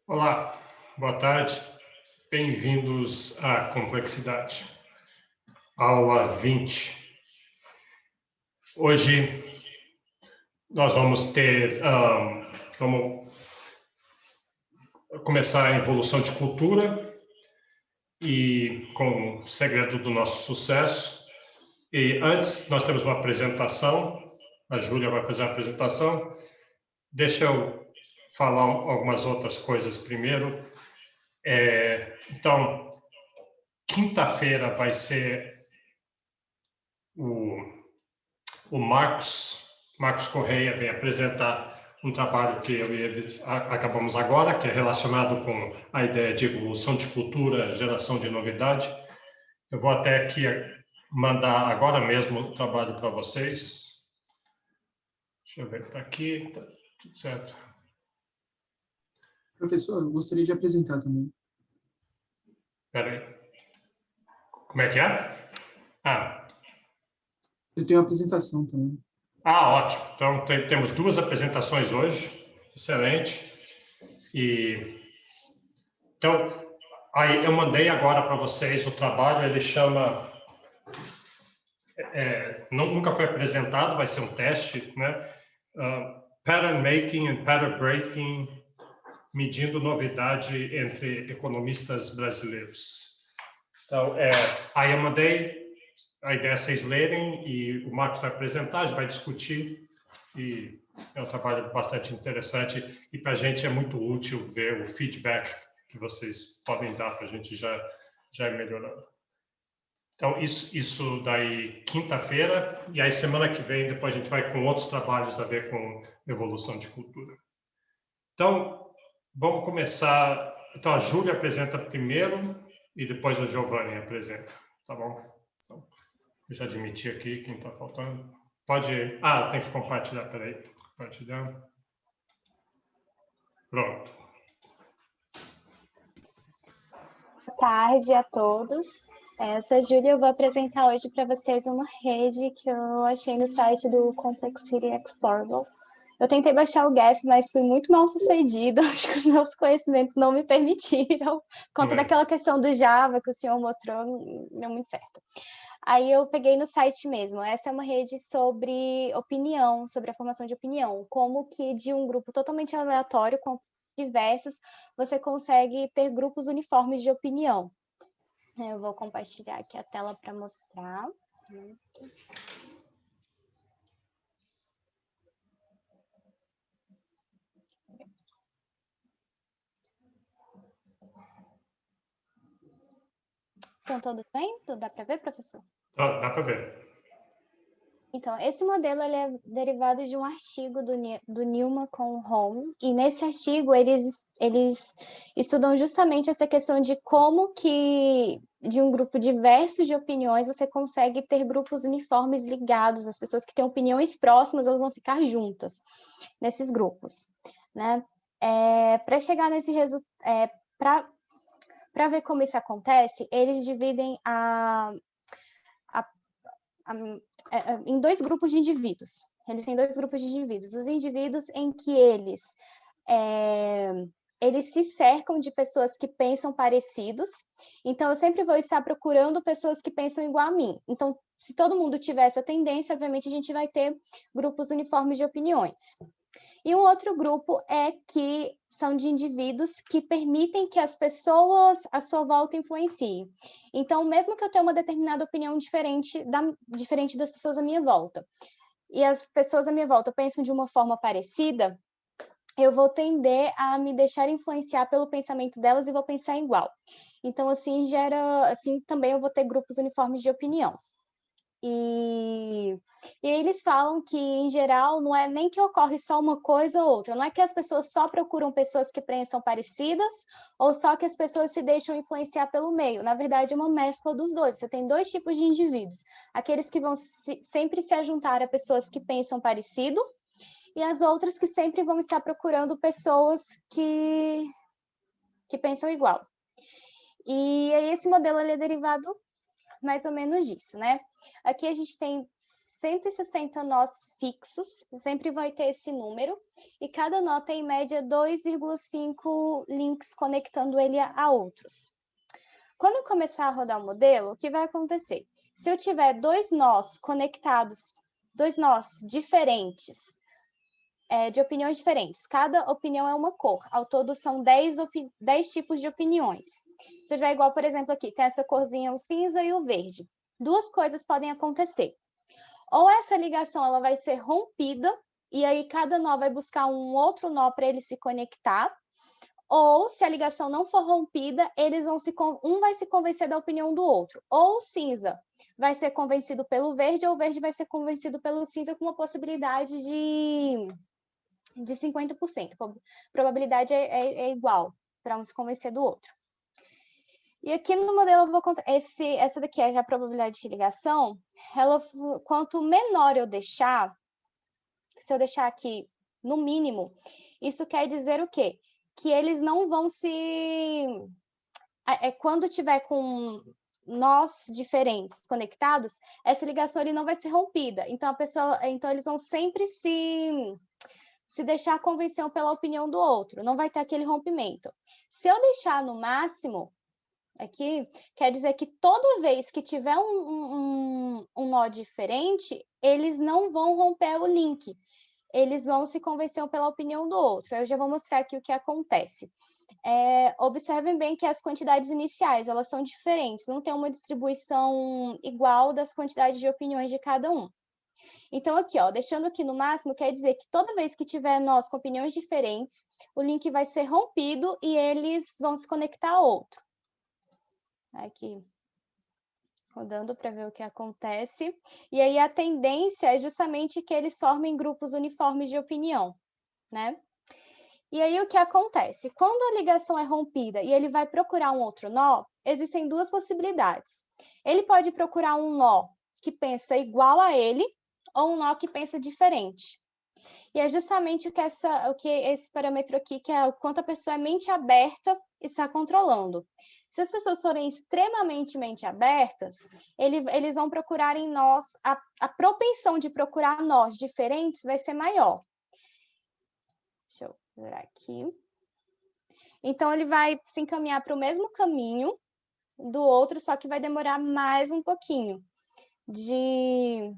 Olá, boa tarde, bem-vindos à Complexidade, aula 20. Hoje nós vamos começar a evolução de cultura e com o segredo do nosso sucesso. E antes nós temos uma apresentação, a Júlia vai fazer a apresentação. Deixa eu falar algumas outras coisas primeiro. Então, quinta-feira vai ser o Marcos Correia vem apresentar um trabalho que eu e ele acabamos agora, que é relacionado com a ideia de evolução de cultura, geração de novidade. Eu vou até aqui mandar agora mesmo o trabalho para vocês. Deixa eu ver, está aqui, tá tudo certo. Professor, eu gostaria de apresentar também. Espera aí. Como é que é? Eu tenho uma apresentação também. Ótimo. Então, temos duas apresentações hoje. Excelente. Então, aí eu mandei agora para vocês o trabalho, ele chama... nunca foi apresentado, vai ser um teste, né? Pattern Making and Pattern Breaking, medindo novidade entre economistas brasileiros. Então, aí eu mandei, a ideia é vocês lerem e o Marcos vai apresentar, a gente vai discutir, e é um trabalho bastante interessante e para a gente é muito útil ver o feedback que vocês podem dar para a gente já ir melhorando. Então, isso daí quinta-feira, e aí semana que vem depois a gente vai com outros trabalhos a ver com evolução de cultura. Então, vamos começar. Então, a Júlia apresenta primeiro e depois o Giovanni apresenta, tá bom? Então, deixa eu admitir aqui quem está faltando. Pode... tem que compartilhar, peraí. Compartilhar. Pronto. Boa tarde a todos. Eu sou a Júlia e eu vou apresentar hoje para vocês uma rede que eu achei no site do Complexity Explorable. Eu tentei baixar o GEF, mas fui muito mal sucedida. Acho que os meus conhecimentos não me permitiram. Por conta daquela questão do Java que o senhor mostrou, não deu muito certo. Aí eu peguei no site mesmo. Essa é uma rede sobre opinião, sobre a formação de opinião. Como que de um grupo totalmente aleatório, com diversos, você consegue ter grupos uniformes de opinião. Eu vou compartilhar aqui a tela para mostrar. Estão todos vendo? Dá para ver, professor? Dá para ver. Então, esse modelo ele é derivado de um artigo do Newman com Home, e nesse artigo eles estudam justamente essa questão de como que, de um grupo diverso de opiniões, você consegue ter grupos uniformes ligados, as pessoas que têm opiniões próximas, elas vão ficar juntas nesses grupos, né? Para chegar nesse resultado, para ver como isso acontece, eles dividem em dois grupos de indivíduos. Eles têm dois grupos de indivíduos. Os indivíduos em que eles se cercam de pessoas que pensam parecidos. Então, eu sempre vou estar procurando pessoas que pensam igual a mim. Então, se todo mundo tiver essa tendência, obviamente a gente vai ter grupos uniformes de opiniões. E um outro grupo são de indivíduos que permitem que as pessoas à sua volta influenciem. Então, mesmo que eu tenha uma determinada opinião diferente das pessoas à minha volta, e as pessoas à minha volta pensam de uma forma parecida, eu vou tender a me deixar influenciar pelo pensamento delas e vou pensar igual. Então, assim também eu vou ter grupos uniformes de opinião. E eles falam que, em geral, não é nem que ocorre só uma coisa ou outra, não é que as pessoas só procuram pessoas que pensam parecidas ou só que as pessoas se deixam influenciar pelo meio. Na verdade, é uma mescla dos dois. Você tem dois tipos de indivíduos: aqueles que vão sempre se ajuntar a pessoas que pensam parecido e as outras que sempre vão estar procurando pessoas que pensam igual. E aí esse modelo ele é derivado mais ou menos disso, né? Aqui a gente tem 160 nós fixos, sempre vai ter esse número, e cada nó tem, em média, 2,5 links conectando ele a outros. Quando eu começar a rodar o modelo, o que vai acontecer? Se eu tiver 2 nós conectados, 2 nós diferentes, de opiniões diferentes, cada opinião é uma cor, ao todo são 10 tipos de opiniões. Você vai igual, por exemplo, aqui, tem essa corzinha, o cinza e o verde. Duas coisas podem acontecer. Ou essa ligação ela vai ser rompida, e aí cada nó vai buscar um outro nó para ele se conectar, ou se a ligação não for rompida, um vai se convencer da opinião do outro. Ou o cinza vai ser convencido pelo verde, ou o verde vai ser convencido pelo cinza, com uma possibilidade de 50%. A probabilidade é igual para um se convencer do outro. E aqui no modelo eu vou contar, essa daqui é a probabilidade de ligação, quanto menor eu deixar, se eu deixar aqui no mínimo, isso quer dizer o quê? Que eles não vão quando tiver com nós diferentes conectados, essa ligação ele não vai ser rompida. Então, eles vão sempre se deixar convencer pela opinião do outro, não vai ter aquele rompimento. Se eu deixar no máximo, aqui, quer dizer que toda vez que tiver um nó diferente, eles não vão romper o link. Eles vão se convencer pela opinião do outro. Eu já vou mostrar aqui o que acontece. Observem bem que as quantidades iniciais, elas são diferentes, não tem uma distribuição igual das quantidades de opiniões de cada um. Então, aqui, ó, deixando aqui no máximo, quer dizer que toda vez que tiver nós com opiniões diferentes, o link vai ser rompido e eles vão se conectar a outro. Aqui, rodando para ver o que acontece. E aí a tendência é justamente que eles formem grupos uniformes de opinião, né? E aí o que acontece? Quando a ligação é rompida e ele vai procurar um outro nó, existem duas possibilidades. Ele pode procurar um nó que pensa igual a ele ou um nó que pensa diferente. E é justamente o que esse parâmetro aqui, que é o quanto a pessoa é mente aberta, está controlando. Se as pessoas forem extremamente mente abertas, eles vão procurar em nós, a propensão de procurar nós diferentes vai ser maior. Deixa eu virar aqui. Então, ele vai se encaminhar para o mesmo caminho do outro, só que vai demorar mais um pouquinho de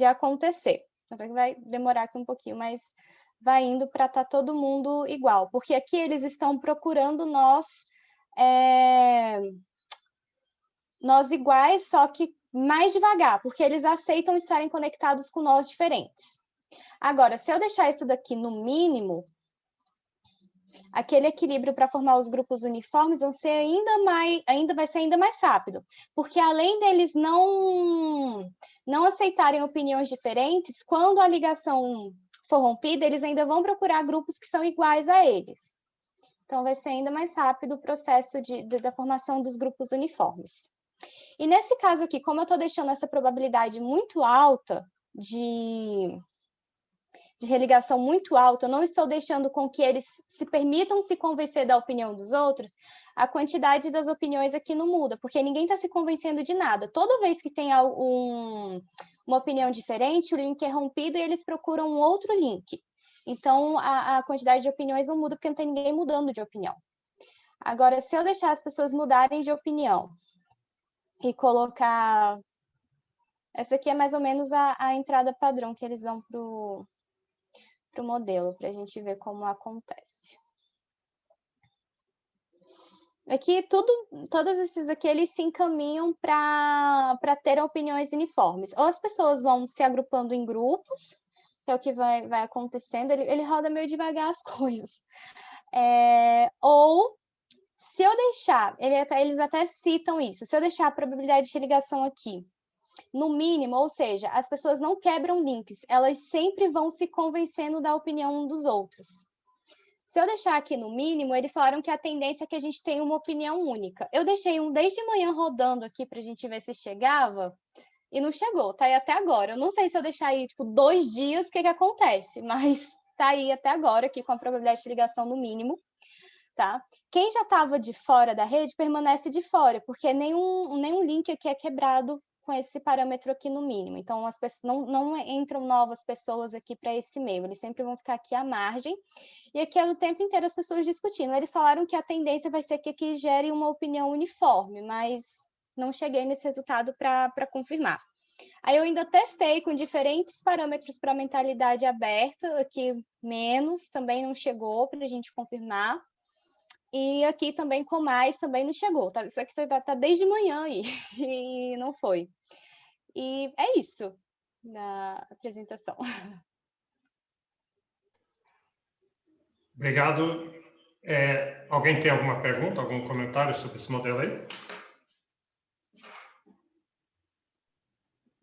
acontecer. Então, vai demorar aqui um pouquinho, mas vai indo para estar todo mundo igual. Porque aqui eles estão procurando nós iguais, só que mais devagar, porque eles aceitam estarem conectados com nós diferentes. Agora, se eu deixar isso daqui no mínimo, aquele equilíbrio para formar os grupos uniformes vai ser ainda mais rápido, porque além deles não aceitarem opiniões diferentes, quando a ligação for rompida, eles ainda vão procurar grupos que são iguais a eles. Então, vai ser ainda mais rápido o processo da formação dos grupos uniformes. E nesse caso aqui, como eu estou deixando essa probabilidade muito alta de religação muito alta, eu não estou deixando com que eles se permitam se convencer da opinião dos outros, a quantidade das opiniões aqui não muda, porque ninguém está se convencendo de nada. Toda vez que tem uma opinião diferente, o link é rompido e eles procuram um outro link. Então, a quantidade de opiniões não muda, porque não tem ninguém mudando de opinião. Agora, se eu deixar as pessoas mudarem de opinião e colocar... Essa aqui é mais ou menos a entrada padrão que eles dão para o modelo, para a gente ver como acontece. Aqui, todos esses aqui, eles se encaminham para ter opiniões uniformes. Ou as pessoas vão se agrupando em grupos, que é o que vai acontecendo, ele roda meio devagar as coisas. Ou, se eu deixar, eles até citam isso, se eu deixar a probabilidade de ligação aqui no mínimo, ou seja, as pessoas não quebram links, elas sempre vão se convencendo da opinião dos outros. Se eu deixar aqui no mínimo, eles falaram que a tendência é que a gente tenha uma opinião única. Eu deixei desde manhã rodando aqui para a gente ver se chegava, e não chegou, tá aí até agora. Eu não sei se eu deixar aí, 2 dias, o que acontece, mas tá aí até agora, aqui com a probabilidade de ligação no mínimo, tá? Quem já estava de fora da rede, permanece de fora, porque nenhum link aqui é quebrado com esse parâmetro aqui no mínimo. Então, as pessoas não entram novas pessoas aqui para esse meio, eles sempre vão ficar aqui à margem. E aqui é o tempo inteiro as pessoas discutindo. Eles falaram que a tendência vai ser que gere uma opinião uniforme, mas não cheguei nesse resultado para confirmar. Aí eu ainda testei com diferentes parâmetros para mentalidade aberta, aqui menos, também não chegou para a gente confirmar. E aqui também com mais, também não chegou. Tá, isso aqui tá desde manhã aí, e não foi. E é isso na apresentação. Obrigado. Alguém tem alguma pergunta, algum comentário sobre esse modelo aí?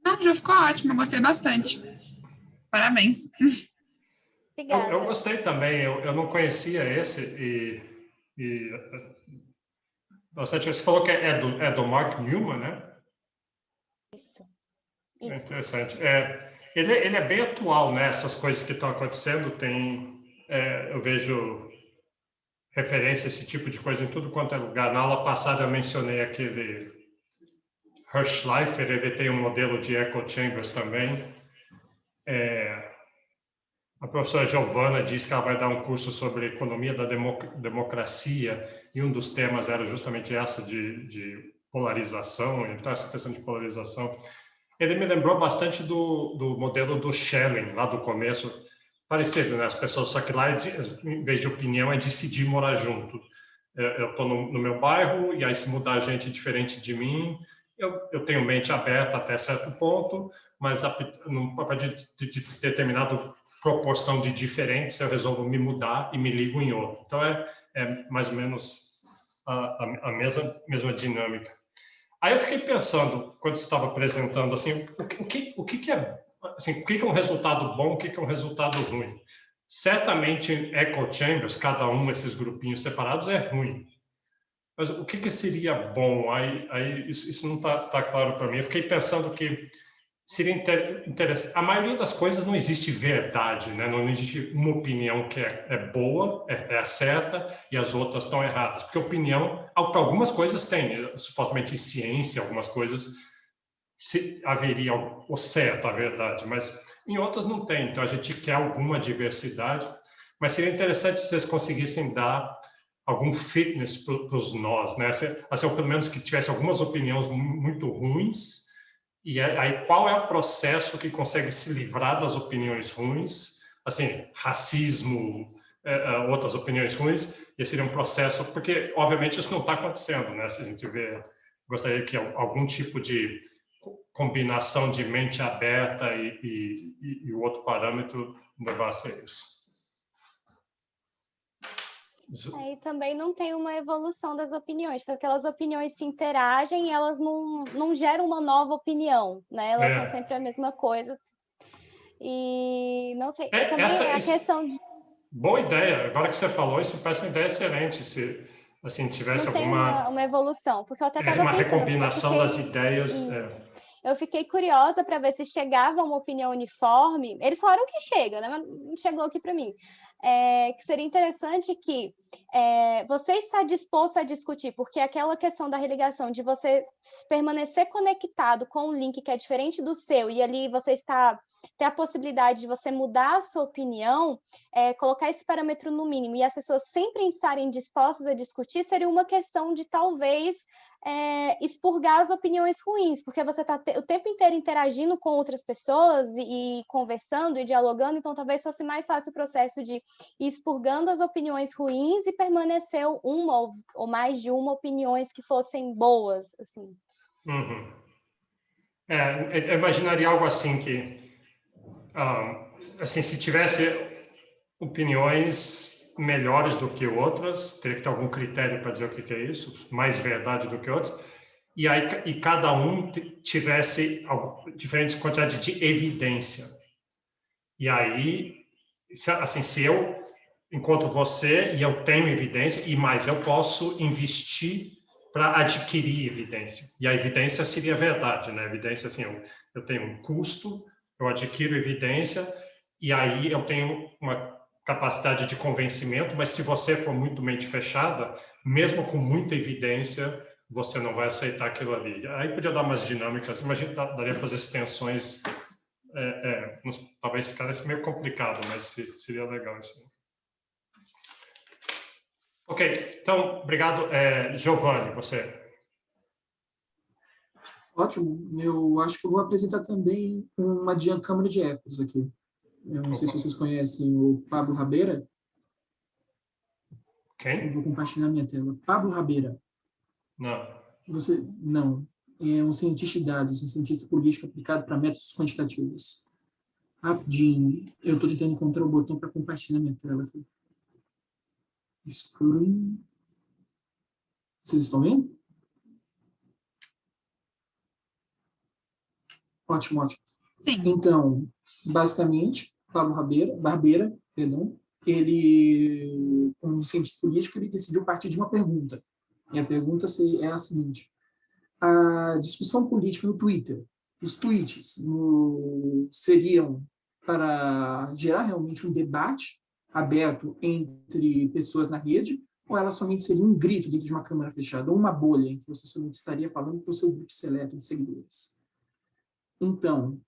Não, Ju, ficou ótimo, eu gostei bastante. Parabéns. Obrigada. Eu gostei também, eu não conhecia esse e bastante. Você falou que é do Mark Newman, né? Isso. É interessante. Ele é bem atual, né? Essas coisas que estão acontecendo, eu vejo referência a esse tipo de coisa em tudo quanto é lugar. Na aula passada eu mencionei aquele Hirschleifer, ele tem um modelo de echo chambers também. A professora Giovana disse que ela vai dar um curso sobre economia da democracia, e um dos temas era justamente essa de polarização, então essa questão de polarização. Ele me lembrou bastante do modelo do Schelling, lá do começo, parecido, né? As pessoas, só que lá, em vez de opinião, é decidir morar junto. Eu estou no meu bairro, e aí se mudar gente diferente de mim, eu tenho mente aberta até certo ponto, mas a partir de determinada proporção de diferentes, eu resolvo me mudar e me ligo em outro. Então, é mais ou menos a mesma dinâmica. Aí eu fiquei pensando, quando você estava apresentando, assim, o que é, assim, o que é um resultado bom, o que é um resultado ruim? Certamente, echo chambers, cada um desses grupinhos separados, é ruim. Mas o que seria bom? Aí isso não está claro para mim. Eu fiquei pensando que seria interessante. A maioria das coisas não existe verdade, né? Não existe uma opinião que é boa, é a certa, e as outras estão erradas. Porque opinião, para algumas coisas tem, supostamente em ciência, algumas coisas haveria o certo, a verdade, mas em outras não tem. Então a gente quer alguma diversidade, mas seria interessante se vocês conseguissem dar algum fitness para os nós, né? Assim, ou pelo menos que tivesse algumas opiniões muito ruins. E aí, qual é o processo que consegue se livrar das opiniões ruins? Assim, racismo, outras opiniões ruins, e seria um processo, porque, obviamente, isso não está acontecendo, né? Se a gente vê, gostaria que algum tipo de combinação de mente aberta e o outro parâmetro levasse a isso. E também não tem uma evolução das opiniões, porque aquelas opiniões se interagem e elas não geram uma nova opinião, né? Elas são sempre a mesma coisa. E não sei, também a questão de... Boa ideia, agora que você falou, isso parece uma ideia excelente, se assim, tivesse não alguma... tem uma evolução, porque eu até estava uma pensando... recombinação das ideias... Eu fiquei curiosa para ver se chegava uma opinião uniforme. Eles falaram que chega, né? Mas não chegou aqui para mim. Que seria interessante que você está disposto a discutir, porque aquela questão da religação, de você permanecer conectado com um link que é diferente do seu, e ali você tem a possibilidade de você mudar a sua opinião, colocar esse parâmetro no mínimo, e as pessoas sempre estarem dispostas a discutir, seria uma questão de talvez expurgar as opiniões ruins, porque você está o tempo inteiro interagindo com outras pessoas e conversando e dialogando, então talvez fosse mais fácil o processo de ir expurgando as opiniões ruins e permanecer uma ou mais de uma opiniões que fossem boas, assim. Uhum. Eu imaginaria algo assim que, assim, se tivesse opiniões melhores do que outras, teria que ter algum critério para dizer o que é isso, mais verdade do que outras, e cada um tivesse diferente quantidade de evidência. E aí, assim, se eu encontro você e eu tenho evidência, e mais, eu posso investir para adquirir evidência. E a evidência seria a verdade, né? A evidência, assim, eu tenho um custo, eu adquiro evidência, e aí eu tenho uma capacidade de convencimento, mas se você for muito mente fechada, mesmo com muita evidência, você não vai aceitar aquilo ali. Aí podia dar umas dinâmicas, imagina, daria para as extensões, talvez ficasse meio complicado, mas seria legal isso. Ok, então, obrigado. Giovanni, você. Ótimo. Eu acho que eu vou apresentar também uma câmara de ecos aqui. Eu não sei se vocês conhecem o Pablo Rabeira. Quem? Eu vou compartilhar minha tela. Pablo Rabeira. Não. Não. É um cientista de dados, um cientista político aplicado para métodos quantitativos. Rapidinho. Eu estou tentando encontrar o botão para compartilhar minha tela aqui. Screen. Vocês estão vendo? Ótimo, ótimo. Sim. Então, basicamente, Pablo Barbeira, perdão, ele, como cientista político, ele decidiu partir de uma pergunta. E a pergunta é a seguinte: a discussão política no Twitter, os tweets seriam para gerar realmente um debate aberto entre pessoas na rede, ou ela somente seria um grito dentro de uma câmara fechada, ou uma bolha em que você somente estaria falando para o seu grupo seleto de seguidores? Então,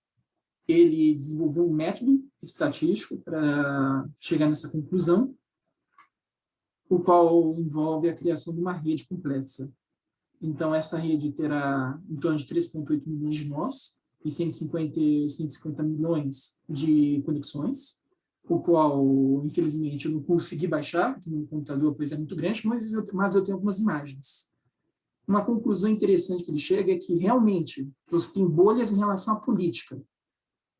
ele desenvolveu um método estatístico para chegar nessa conclusão, o qual envolve a criação de uma rede complexa. Então, essa rede terá em torno de 3,8 milhões de nós e 150 milhões de conexões, o qual, infelizmente, eu não consegui baixar aqui no computador, pois é muito grande, mas eu tenho algumas imagens. Uma conclusão interessante que ele chega é que, realmente, você tem bolhas em relação à política.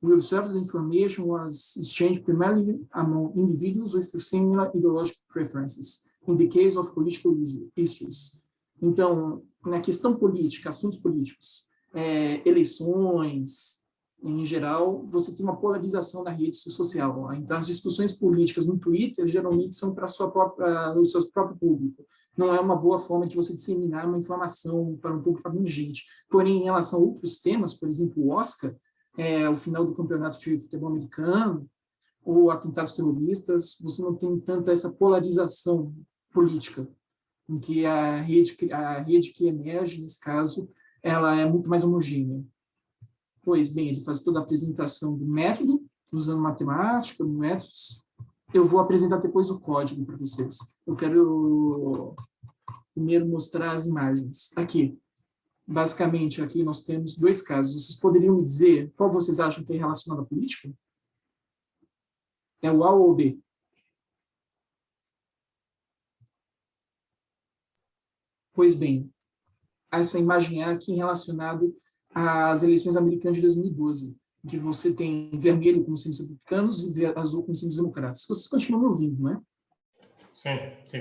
We observed that information was exchanged primarily among individuals with similar ideological preferences, in the case of political issues. Então, na questão política, assuntos políticos, eleições, em geral, você tem uma polarização na rede social. Então, as discussões políticas no Twitter geralmente são para o seu próprio público. Não é uma boa forma de você disseminar uma informação para um público abrangente. Porém, em relação a outros temas, por exemplo, o Oscar, o final do campeonato de futebol americano, ou atentados terroristas, você não tem tanta essa polarização política, em que a rede que emerge, nesse caso, ela é muito mais homogênea. Pois bem, ele faz toda a apresentação do método, usando matemática, métodos. Eu vou apresentar depois o código para vocês. Eu quero primeiro mostrar as imagens. Aqui. Basicamente, aqui nós temos dois casos. Vocês poderiam me dizer qual vocês acham que é relacionado à política? É o A ou o B? Pois bem, essa imagem é aqui relacionado às eleições americanas de 2012, em que você tem vermelho como sendo os republicanos e azul como sendo os democratas. Vocês continuam me ouvindo, não é? Sim, sim.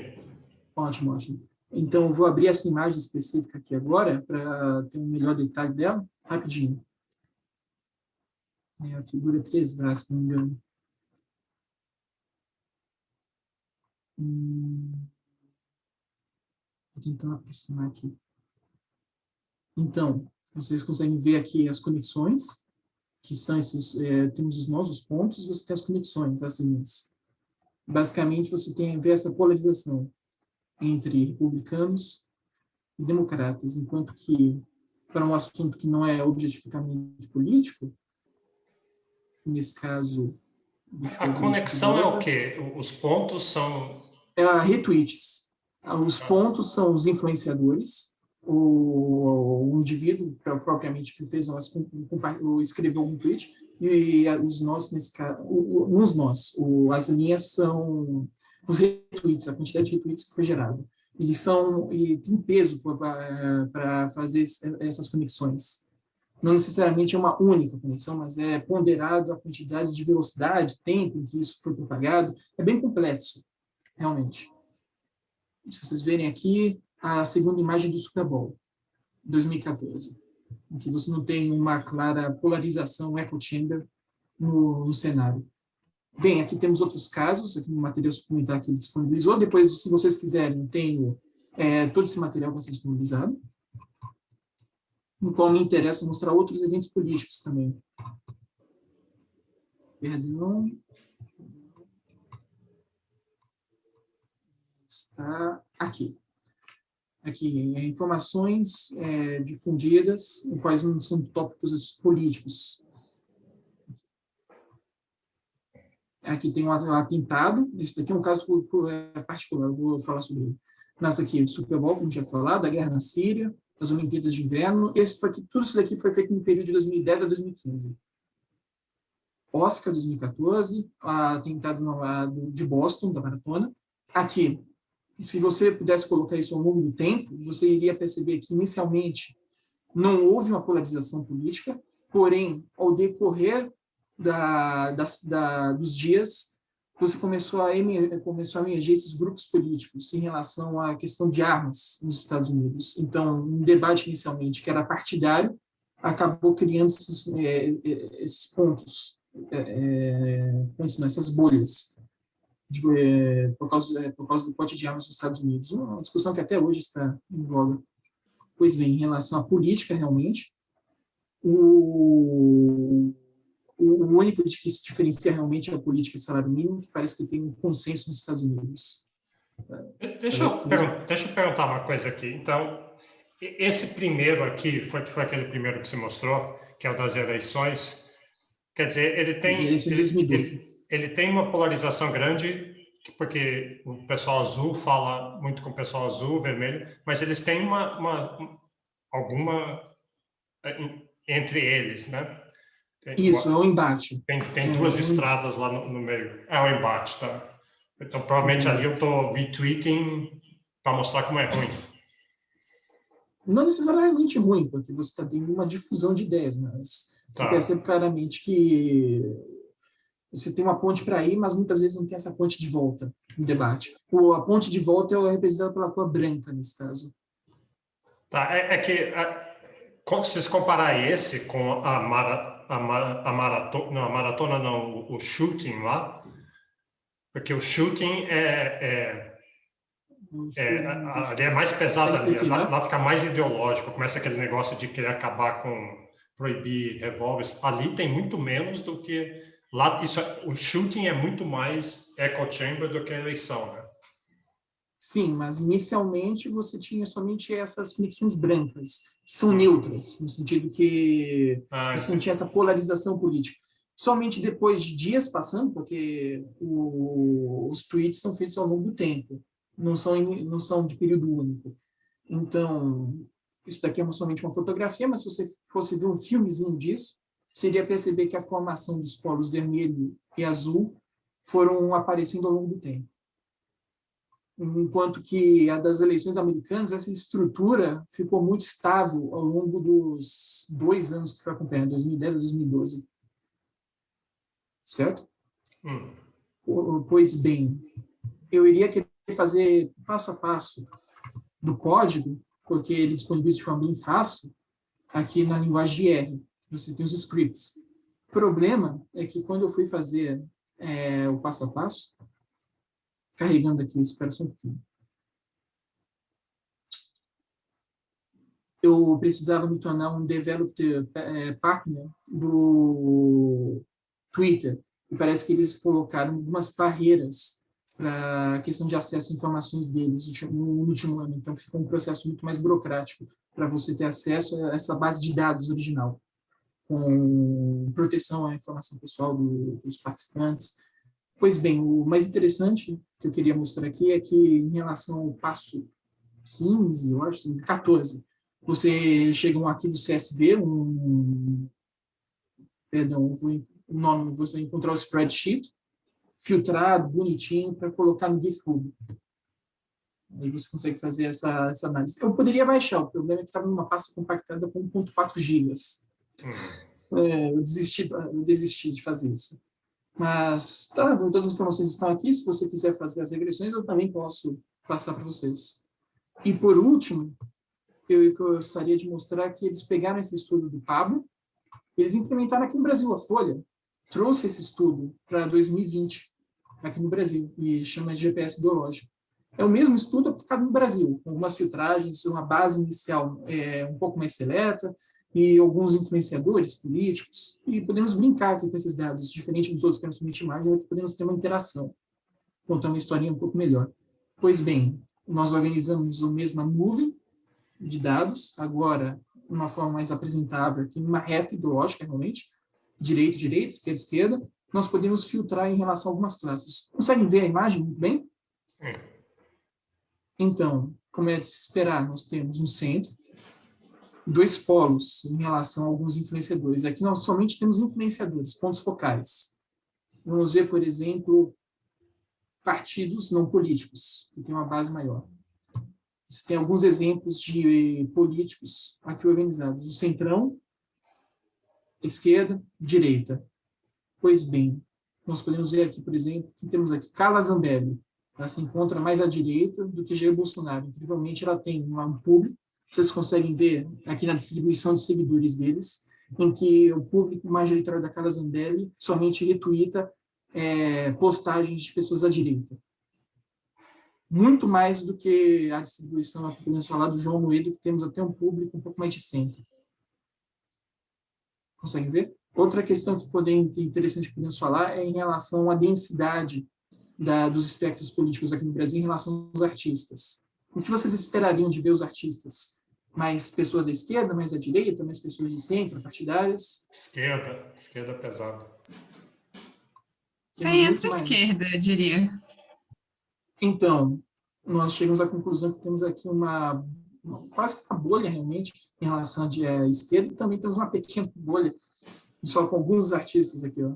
Ótimo, ótimo. Então, eu vou abrir essa imagem específica aqui agora, para ter um melhor detalhe dela, rapidinho. É a figura 3D, se não me engano. Vou tentar aproximar aqui. Então, vocês conseguem ver aqui as conexões, que são esses, temos os nossos pontos, você tem as conexões, as linhas. Basicamente, você tem a ver essa polarização entre republicanos e democratas, enquanto que, para um assunto que não é objetificamente político, nesse caso... A conexão é o quê? Os pontos são... retweets. Os pontos são os influenciadores, o indivíduo propriamente que fez escreveu um tweet, e os nós, nesse caso, as linhas são os retweets, a quantidade de retweets que foi gerada. E tem peso para fazer essas conexões. Não necessariamente é uma única conexão, mas é ponderado a quantidade de velocidade, tempo em que isso foi propagado. É bem complexo, realmente. Se vocês verem aqui, a segunda imagem do Super Bowl, 2014, em que você não tem uma clara polarização, echo chamber no cenário. Bem, aqui temos outros casos, aqui no material suplementar que ele disponibilizou. Depois, se vocês quiserem, tenho todo esse material para ser disponibilizado, no qual me interessa mostrar outros eventos políticos também. Perdão. Está aqui. Aqui, informações difundidas, quais não são tópicos políticos. Aqui tem um atentado, esse daqui é um caso particular, eu vou falar sobre ele. Nessa aqui, o Super Bowl, como já falado, a guerra na Síria, as Olimpíadas de Inverno, tudo isso daqui foi feito no período de 2010 a 2015. Oscar, 2014, atentado de Boston, da maratona. Aqui, se você pudesse colocar isso ao longo do tempo, você iria perceber que, inicialmente, não houve uma polarização política, porém, ao decorrer dos dias, você começou a emergir esses grupos políticos em relação à questão de armas nos Estados Unidos. Então, um debate inicialmente que era partidário acabou criando esses pontos, essas bolhas, por causa do porte de armas nos Estados Unidos. Uma discussão que até hoje está em voga. Pois bem, em relação à política, realmente, o único de que se diferencia realmente é a política de salário mínimo, que parece que tem um consenso nos Estados Unidos. Deixa eu perguntar uma coisa aqui. Então, esse primeiro aqui, foi aquele primeiro que você mostrou, que é o das eleições, quer dizer, ele tem uma polarização grande, porque o pessoal azul fala muito com o pessoal azul, vermelho, mas eles têm alguma entre eles, né? Isso, é um embate. Tem duas estradas lá no meio. É um embate, tá? Então, provavelmente ali eu estou retweeting para mostrar como é ruim. Não necessariamente ruim, porque você está tendo uma difusão de ideias, mas você percebe claramente que você tem uma ponte para ir, mas muitas vezes não tem essa ponte de volta no debate. A ponte de volta é representada pela cor branca, nesse caso. Tá, se você comparar esse com a maratona não, o shooting lá, porque o shooting ali é mais pesado ali, aqui, lá fica mais ideológico, começa aquele negócio de querer acabar proibir revólveres. Ali tem muito menos do que lá. O shooting é muito mais echo chamber do que a eleição, né? Sim, mas inicialmente você tinha somente essas conexões brancas, que são neutras, no sentido que você não tinha essa polarização política. Somente depois de dias passando, porque os tweets são feitos ao longo do tempo, não são de período único. Então, isso daqui é somente uma fotografia, mas se você fosse ver um filmezinho disso, você iria perceber que a formação dos polos vermelho e azul foram aparecendo ao longo do tempo. Enquanto que a das eleições americanas, essa estrutura ficou muito estável ao longo dos 2 anos que foi acompanhando, 2010 a 2012. Certo? Pois bem, eu iria querer fazer passo a passo do código, porque ele disponibiliza de forma bem fácil, aqui na linguagem de R. Você tem os scripts. O problema é que quando eu fui fazer o passo a passo, carregando aqui, espera só um pouquinho. Eu precisava me tornar um developer partner do Twitter. E parece que eles colocaram algumas barreiras para a questão de acesso a informações deles no último ano. Então, ficou um processo muito mais burocrático para você ter acesso a essa base de dados original, com proteção à informação pessoal dos participantes. Pois bem, o mais interessante que eu queria mostrar aqui é que, em relação ao passo 15, eu acho, 14, você chega a um arquivo CSV, vou encontrar o spreadsheet, filtrado, bonitinho, para colocar no GitHub. Aí você consegue fazer essa análise. Eu poderia baixar, o problema é que estava numa pasta compactada com 1.4 GB. Eu desisti de fazer isso. Mas, todas as informações estão aqui. Se você quiser fazer as regressões, eu também posso passar para vocês. E, por último, eu gostaria de mostrar que eles pegaram esse estudo do Pablo, eles implementaram aqui no Brasil. A Folha trouxe esse estudo para 2020, aqui no Brasil, e chama de GPS ideológico. É o mesmo estudo aplicado no Brasil, com algumas filtragens, uma base inicial um pouco mais seleta, e alguns influenciadores políticos, e podemos brincar aqui com esses dados, diferente dos outros que eram somente imagem, podemos ter uma interação, contar uma historinha um pouco melhor. Pois bem, Nós organizamos a mesma nuvem de dados, agora de uma forma mais apresentável, aqui numa reta ideológica, realmente, direita, esquerda, esquerda. Nós podemos filtrar em relação a algumas classes. Conseguem ver a imagem muito bem? Então, como é de se esperar, nós temos um centro, 2 polos em relação a alguns influenciadores. Aqui nós somente temos influenciadores, pontos focais. Vamos ver, por exemplo, partidos não políticos, que têm uma base maior. Você tem alguns exemplos de políticos aqui organizados. O centrão, esquerda, direita. Pois bem, nós podemos ver aqui, por exemplo, que temos aqui Carla Zambelli. Ela se encontra mais à direita do que Jair Bolsonaro. Incrivelmente, ela tem um público, vocês conseguem ver aqui na distribuição de seguidores deles, em que o público majoritário da Carla Zambelli somente retuita postagens de pessoas à direita. Muito mais do que a distribuição, aqui podemos falar do João Moedo, que temos até um público um pouco mais de centro. Conseguem ver? Outra questão que interessante que podemos falar é em relação à densidade dos espectros políticos aqui no Brasil em relação aos artistas. O que vocês esperariam de ver os artistas? Mais pessoas da esquerda, mais da direita, mais pessoas de centro, partidárias? Esquerda pesado. Centro-esquerda, eu diria. Então, nós chegamos à conclusão que temos aqui quase uma bolha, realmente, em relação à esquerda, e também temos uma pequena bolha, só com alguns artistas aqui, ó,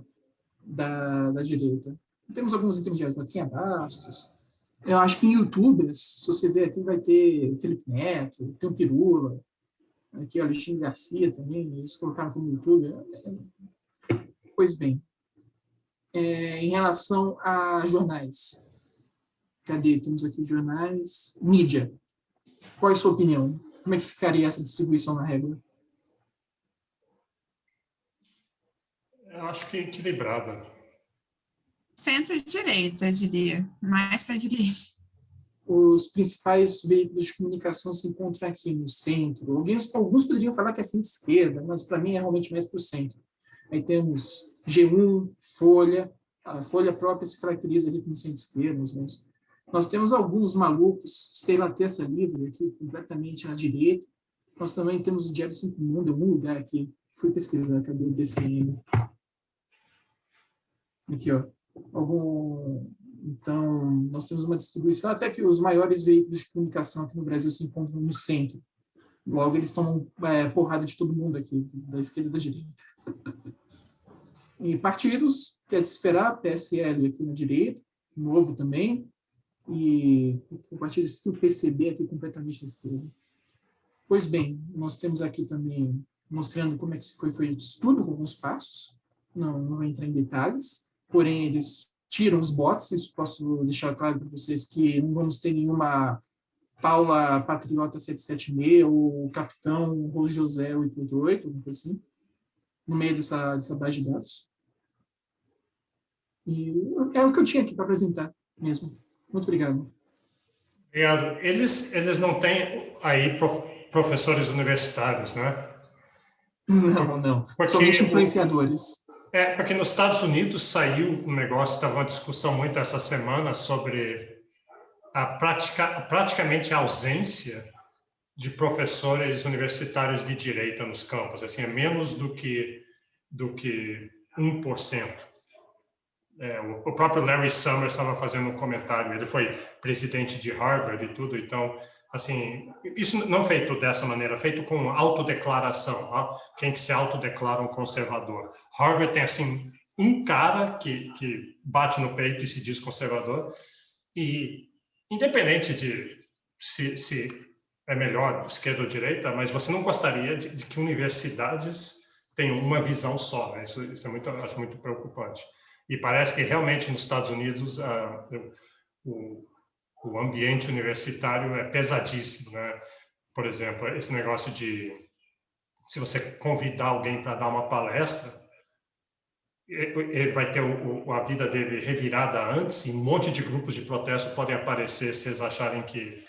da direita. Temos alguns intermediários, Rafinha Bastos. Eu acho que em youtubers, se você ver aqui, vai ter Felipe Neto, tem o Pirula, aqui o Alexandre Garcia também, eles colocaram como youtuber. Pois bem, em relação a jornais, cadê? Temos aqui jornais, mídia. Qual é a sua opinião? Como é que ficaria essa distribuição na régua? Eu acho que equilibrada. Centro-direita, eu diria. Mais para a direita. Os principais veículos de comunicação se encontram aqui no centro. Alguns poderiam falar que é centro-esquerda, mas para mim é realmente mais para o centro. Aí temos G1, Folha. A Folha própria se caracteriza aqui como centro-esquerda, mas nós temos alguns malucos, sei lá, Terça Livre, aqui completamente à direita. Nós também temos o Diário 5 Mundo, em algum lugar aqui. Fui pesquisar, cadê o DCM? Aqui, ó. Então, nós temos uma distribuição, até que os maiores veículos de comunicação aqui no Brasil se encontram no centro. Logo, eles tomam porrada de todo mundo aqui, da esquerda e da direita. E partidos, que é de esperar, PSL aqui na direita, Novo também, e o partido aqui, o PCB aqui completamente à esquerda. Pois bem, nós temos aqui também mostrando como é que foi feito o estudo, com alguns passos, não vou entrar em detalhes, porém eles tiram os bots, isso posso deixar claro para vocês que não vamos ter nenhuma Paula Patriota 776 ou Capitão Rose José 888, alguma coisa assim, no meio dessa base de dados. E é o que eu tinha aqui para apresentar mesmo. Muito obrigado. Obrigado. Eles não têm aí professores universitários, né? Não. Porque somente influenciadores. Porque nos Estados Unidos saiu um negócio, estava uma discussão muito essa semana sobre praticamente a ausência de professores universitários de direita nos campos. Assim, é menos do que 1%. O próprio Larry Summers estava fazendo um comentário, ele foi presidente de Harvard e tudo, então, assim, isso não feito dessa maneira, feito com autodeclaração, ó, quem que se autodeclara um conservador. Harvard tem, assim, um cara que bate no peito e se diz conservador, e independente de se é melhor esquerda ou direita, mas você não gostaria de que universidades tenham uma visão só, né? Isso é muito, acho muito preocupante. E parece que realmente nos Estados Unidos o ambiente universitário é pesadíssimo, né? Por exemplo, esse negócio de se você convidar alguém para dar uma palestra, ele vai ter a vida dele revirada antes, e um monte de grupos de protesto podem aparecer se eles acharem que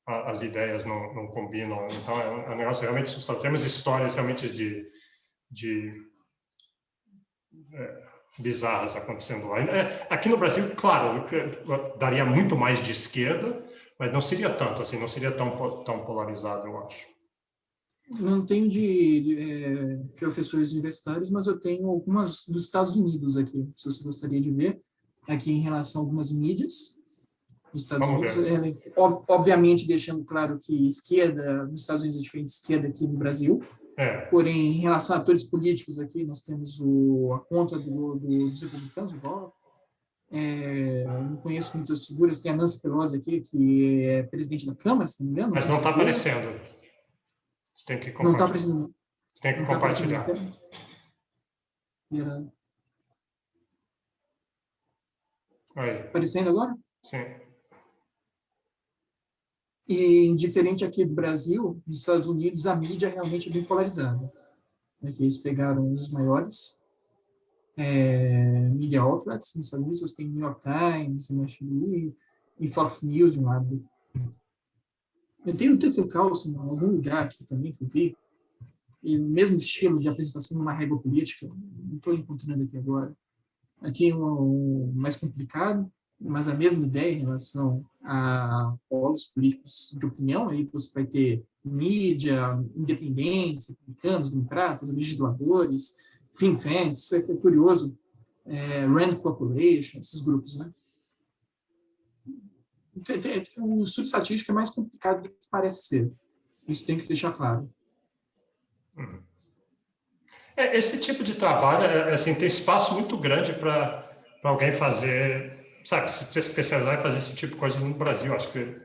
as ideias não combinam. Então, é um negócio realmente assustador. Temos histórias realmente de bizarras acontecendo lá. Aqui no Brasil, claro, daria muito mais de esquerda, mas não seria tanto assim, não seria tão polarizado, eu acho. Não tenho de professores universitários, mas eu tenho algumas dos Estados Unidos aqui, se você gostaria de ver, aqui em relação a algumas mídias dos Estados Vamos Unidos. Obviamente, deixando claro que esquerda nos Estados Unidos é diferente de esquerda aqui no Brasil. Porém, em relação a atores políticos aqui, nós temos a conta dos republicanos, o Gore. Não conheço muitas figuras. Tem a Nancy Pelosi aqui, que é presidente da Câmara, se não me engano. Mas não está aparecendo. Você tem que compartilhar. Não está aparecendo. Você tem que compartilhar. Aí. Aparecendo agora? Sim. E, diferente aqui do Brasil, nos Estados Unidos, a mídia realmente é bem polarizada. Aqui eles pegaram os maiores media outlets nos Estados Unidos, tem New York Times, MSNBC e Fox News de um lado. Eu tenho o Tucker Carlson em algum lugar aqui também que eu vi, e o mesmo estilo de apresentação numa régua política, não estou encontrando aqui agora. Aqui um mais complicado, mas a mesma ideia em relação a polos políticos de opinião. Aí você vai ter mídia, independentes, republicanos, democratas, legisladores, think tanks, é curioso, Rand Corporation, esses grupos, né? O estudo estatístico é mais complicado do que parece ser. Isso tem que deixar claro. Esse tipo de trabalho, assim, tem espaço muito grande para alguém fazer, sabe, se especializar em fazer esse tipo de coisa no Brasil. Acho que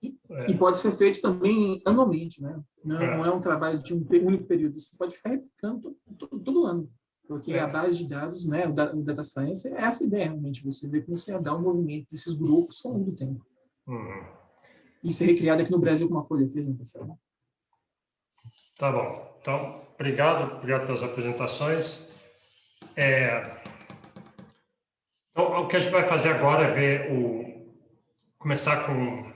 E pode ser feito também anualmente, né? Não é um trabalho de um único período. Você pode ficar replicando todo ano. Porque a base de dados, né, o data science, é essa ideia, realmente. Você vê como você dá o movimento desses grupos ao longo do tempo. Isso é recriado aqui no Brasil com uma Folha fez, né, pessoal? Tá bom. Então, obrigado pelas apresentações. Então, o que a gente vai fazer agora é começar com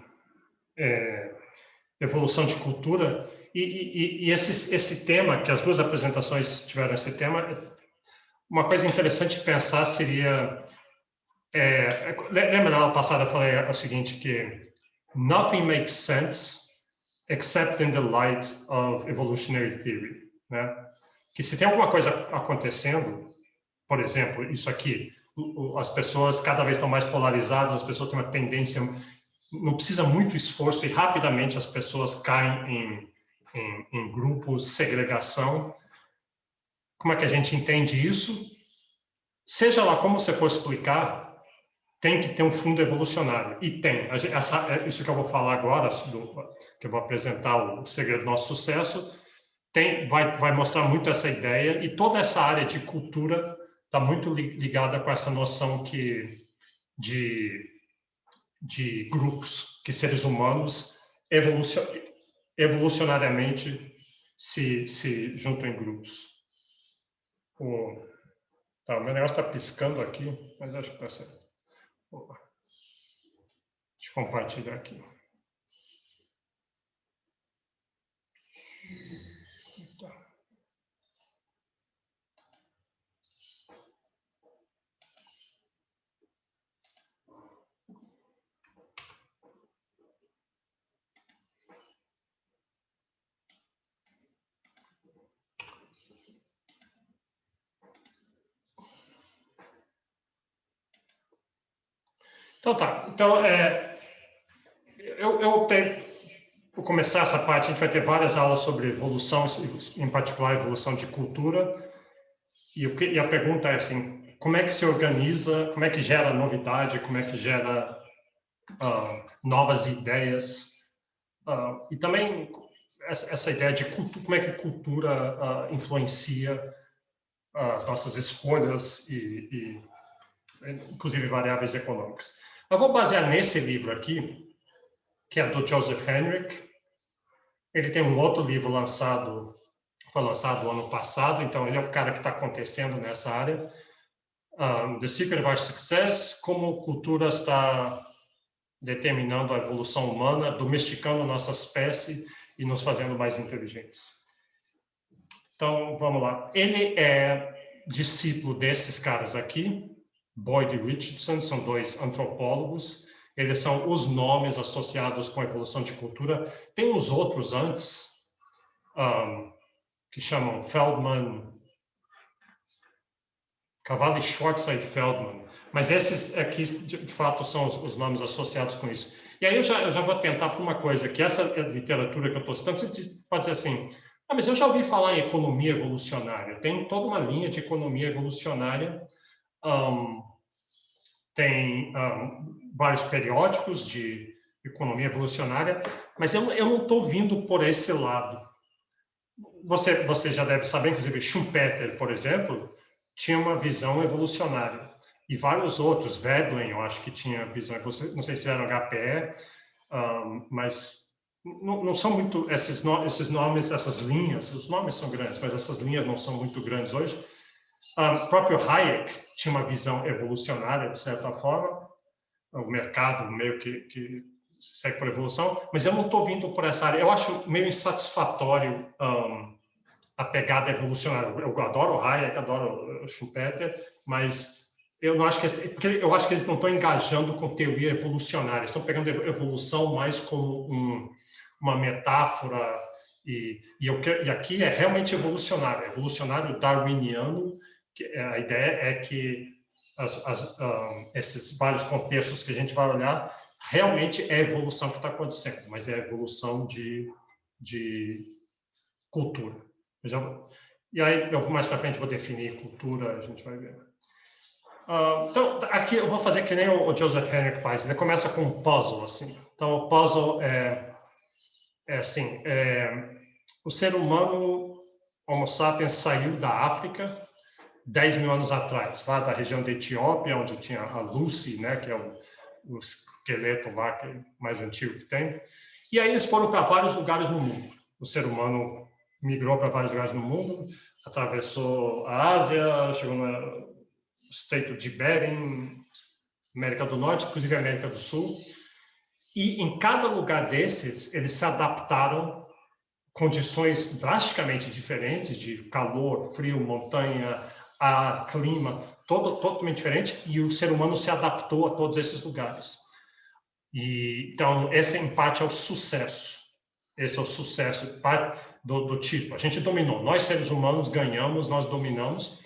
evolução de cultura, e esse tema, que as duas apresentações tiveram esse tema, uma coisa interessante de pensar seria, lembra na aula passada eu falei o seguinte, que nothing makes sense except in the light of evolutionary theory, né? Que se tem alguma coisa acontecendo, por exemplo, isso aqui, as pessoas cada vez estão mais polarizadas, as pessoas têm uma tendência, não precisa muito esforço e rapidamente as pessoas caem em grupos, segregação. Como é que a gente entende isso? Seja lá como você for explicar, tem que ter um fundo evolucionário. E tem. Isso que eu vou falar agora, que eu vou apresentar o segredo do nosso sucesso, vai mostrar muito essa ideia, e toda essa área de cultura está muito ligada com essa noção de grupos, que seres humanos evolucionariamente se juntam em grupos. O meu negócio está piscando aqui, mas acho que está certo. Deixa eu compartilhar aqui. Então, vou começar essa parte. A gente vai ter várias aulas sobre evolução, em particular evolução de cultura, e a pergunta é assim, como é que se organiza, como é que gera novidade, como é que gera novas ideias, e também essa ideia de como é que a cultura influencia as nossas escolhas e inclusive variáveis econômicas. Eu vou basear nesse livro aqui, que é do Joseph Henrich. Ele tem um outro livro foi lançado ano passado, então ele é o cara que está acontecendo nessa área. The Secret of Our Success, como cultura está determinando a evolução humana, domesticando nossa espécie e nos fazendo mais inteligentes. Então, vamos lá. Ele é discípulo desses caras aqui, Boyd e Richardson, são 2 antropólogos. Eles são os nomes associados com a evolução de cultura. Tem uns outros antes, que chamam Feldman, Cavalli, Schwartz e Feldman. Mas esses aqui, de fato, são os nomes associados com isso. E aí eu já vou tentar por uma coisa, que essa literatura que eu estou citando, você pode dizer assim, mas eu já ouvi falar em economia evolucionária. Tem toda uma linha de economia evolucionária, tem vários periódicos de economia evolucionária, mas eu não estou vindo por esse lado. Você já deve saber, inclusive, Schumpeter, por exemplo, tinha uma visão evolucionária. E vários outros, Veblen, eu acho que tinha visão, não sei se fizeram HPE, mas não são muito, esses nomes, essas linhas, os nomes são grandes, mas essas linhas não são muito grandes hoje. O próprio Hayek tinha uma visão evolucionária, de certa forma, o mercado meio que segue por evolução, mas eu não estou vindo por essa área. Eu acho meio insatisfatório a pegada evolucionária. Eu adoro o Hayek, adoro o Schumpeter, mas eu não acho porque eu acho que eles não estão engajando com teoria evolucionária, estão pegando a evolução mais como uma metáfora, e aqui é realmente evolucionário darwiniano, que a ideia é que esses vários contextos que a gente vai olhar, realmente é a evolução que está acontecendo, mas é a evolução de cultura. E aí, mais para frente, vou definir cultura, a gente vai ver. Então, aqui eu vou fazer que nem o Joseph Henrich faz. Ele começa com um puzzle, assim. Então, o puzzle é assim, o ser humano, Homo sapiens, saiu da África 10 mil anos atrás, lá da região da Etiópia, onde tinha a Lucy, né, que é o esqueleto lá que é mais antigo que tem. E aí eles foram para vários lugares no mundo. O ser humano migrou para vários lugares no mundo, atravessou a Ásia, chegou no Estreito de Bering, América do Norte, inclusive América do Sul. E em cada lugar desses, eles se adaptaram condições drasticamente diferentes, de calor, frio, montanha, ar, clima, totalmente diferente, e o ser humano se adaptou a todos esses lugares. Então, esse em parte é o sucesso. Esse é o sucesso do tipo. A gente dominou. Nós, seres humanos, ganhamos, nós dominamos.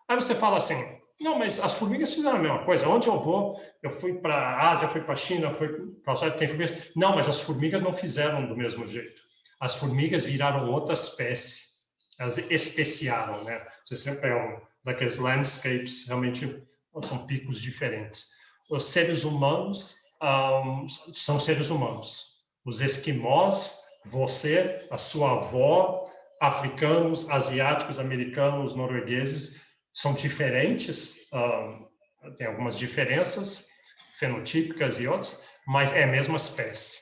Aí você fala assim, não, mas as formigas fizeram a mesma coisa. Onde eu vou, eu fui para a Ásia, fui para a China, fui para o tem formigas. Não, mas as formigas não fizeram do mesmo jeito. As formigas viraram outra espécie. Elas especiaram, né? Você sempre pega daqueles landscapes, realmente são picos diferentes. Os seres humanos são seres humanos. Os esquimós, você, a sua avó, africanos, asiáticos, americanos, noruegueses, são diferentes, tem algumas diferenças fenotípicas e outras, mas é a mesma espécie.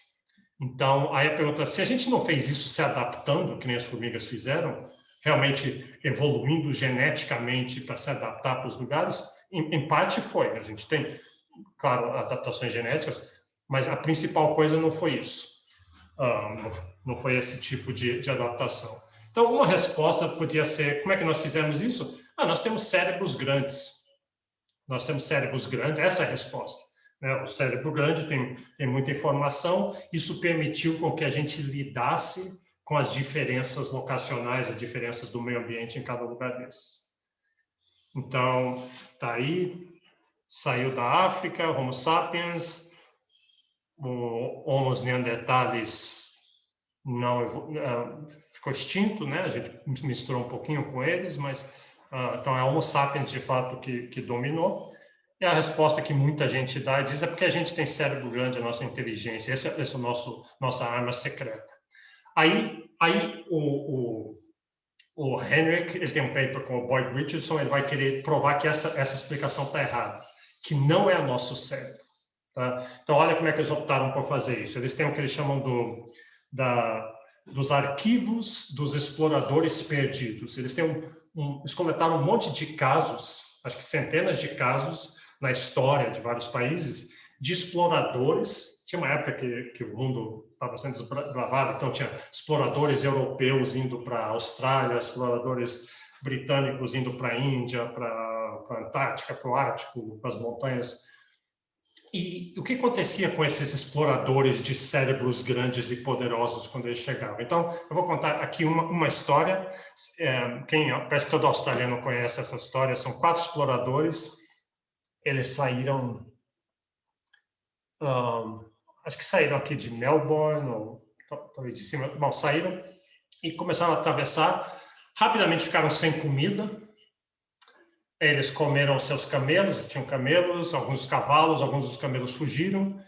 Então, aí a pergunta, se a gente não fez isso se adaptando, que nem as formigas fizeram, realmente evoluindo geneticamente para se adaptar para os lugares, em parte foi. A gente tem, claro, adaptações genéticas, mas a principal coisa não foi isso. Não foi esse tipo de adaptação. Então, uma resposta podia ser, como é que nós fizemos isso? Nós temos cérebros grandes. Nós temos cérebros grandes, essa é a resposta. Né? O cérebro grande tem muita informação, isso permitiu com que a gente lidasse com as diferenças locacionais, as diferenças do meio ambiente em cada lugar desses. Então, tá aí, saiu da África, Homo sapiens, o Homo neanderthalis não ficou extinto, né? A gente misturou um pouquinho com eles, mas então é Homo sapiens de fato que dominou. E a resposta que muita gente dá e diz é porque a gente tem cérebro grande, a nossa inteligência, esse é a nossa arma secreta. Aí o Henrich, ele tem um paper com o Boyd Richardson, ele vai querer provar que essa explicação está errada, que não é nosso cérebro. Tá? Então, olha como é que eles optaram por fazer isso. Eles têm o que eles chamam dos arquivos dos exploradores perdidos. Eles eles coletaram um monte de casos, acho que centenas de casos na história de vários países, de exploradores. Tinha uma época que o mundo estava sendo desbravado, então tinha exploradores europeus indo para a Austrália, exploradores britânicos indo para a Índia, para a Antártica, para o Ártico, para as montanhas. E o que acontecia com esses exploradores de cérebros grandes e poderosos quando eles chegavam? Então, eu vou contar aqui uma história. Parece que todo australiano conhece essa história. São 4 exploradores. Eles saíram, acho que saíram aqui de Melbourne, ou talvez de cima. Bom, saíram e começaram a atravessar. Rapidamente ficaram sem comida. Eles comeram seus camelos, tinham camelos, alguns cavalos, alguns dos camelos fugiram.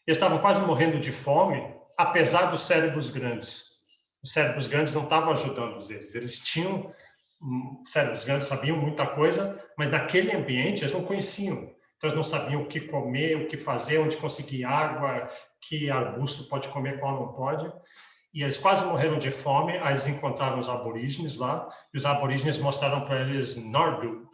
Eles estavam quase morrendo de fome, apesar dos cérebros grandes. Os cérebros grandes não estavam ajudando eles. Eles tinham cérebros grandes, sabiam muita coisa, mas naquele ambiente eles não conheciam. Então eles não sabiam o que comer, o que fazer, onde conseguir água, que arbusto pode comer, qual não pode. E eles quase morreram de fome. Aí eles encontraram os aborígenes lá, e os aborígenes mostraram para eles Nardu.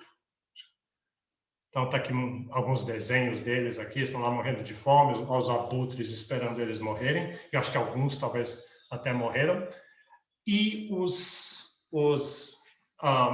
Então, está aqui alguns desenhos deles aqui, estão lá morrendo de fome, os abutres esperando eles morrerem. Eu acho que alguns talvez até morreram. E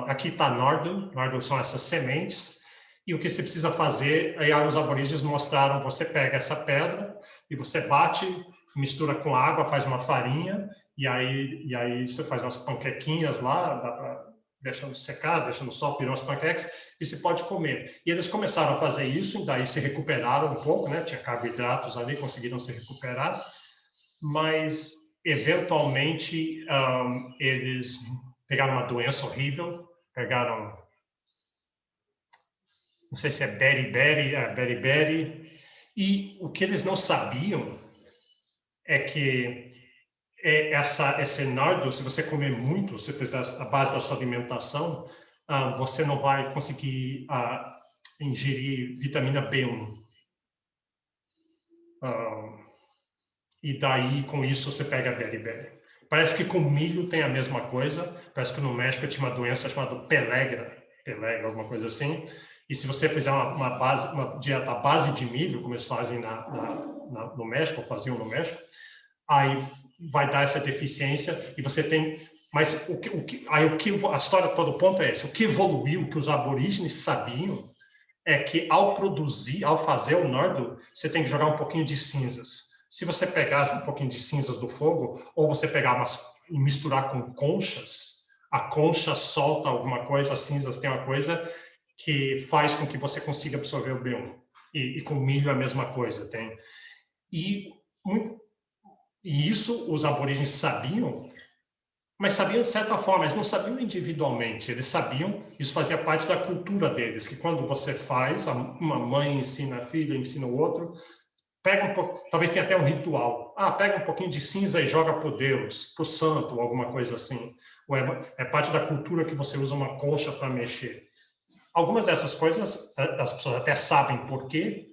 aqui está Nardu. Nardu são essas sementes. E o que você precisa fazer, aí os aborígenes mostraram, você pega essa pedra e você bate, mistura com água, faz uma farinha, e aí você faz umas panquequinhas lá, dá para deixando secar, deixando no sol, viram as panquecas, e se pode comer. E eles começaram a fazer isso, e daí se recuperaram um pouco, né? Tinha carboidratos ali, conseguiram se recuperar, mas, eventualmente, eles pegaram uma doença horrível, pegaram, não sei se é beriberi, e o que eles não sabiam é que esse nardo, se você comer muito, se fizer a base da sua alimentação, você não vai conseguir ingerir vitamina B1. E daí, com isso, você pega a beriberi. Parece que com milho tem a mesma coisa. Parece que no México tinha uma doença chamada pelega, alguma coisa assim. E se você fizer uma dieta à base de milho, como eles fazem no México, faziam no México, aí vai dar essa deficiência e você tem... Mas a história, todo ponto é esse. O que evoluiu, o que os aborígenes sabiam, é que ao fazer o nardo, você tem que jogar um pouquinho de cinzas. Se você pegar um pouquinho de cinzas do fogo, ou você pegar e misturar com conchas, a concha solta alguma coisa, as cinzas têm uma coisa que faz com que você consiga absorver o B1. E com milho é a mesma coisa. E isso os aborígenes sabiam, mas sabiam de certa forma, eles não sabiam individualmente, eles sabiam, isso fazia parte da cultura deles, que quando você faz, uma mãe ensina a filha, ensina o outro, pega um pouco, talvez tenha até um ritual, pega um pouquinho de cinza e joga para o Deus, para o santo, ou alguma coisa assim. Ou é parte da cultura que você usa uma concha para mexer. Algumas dessas coisas, as pessoas até sabem por quê,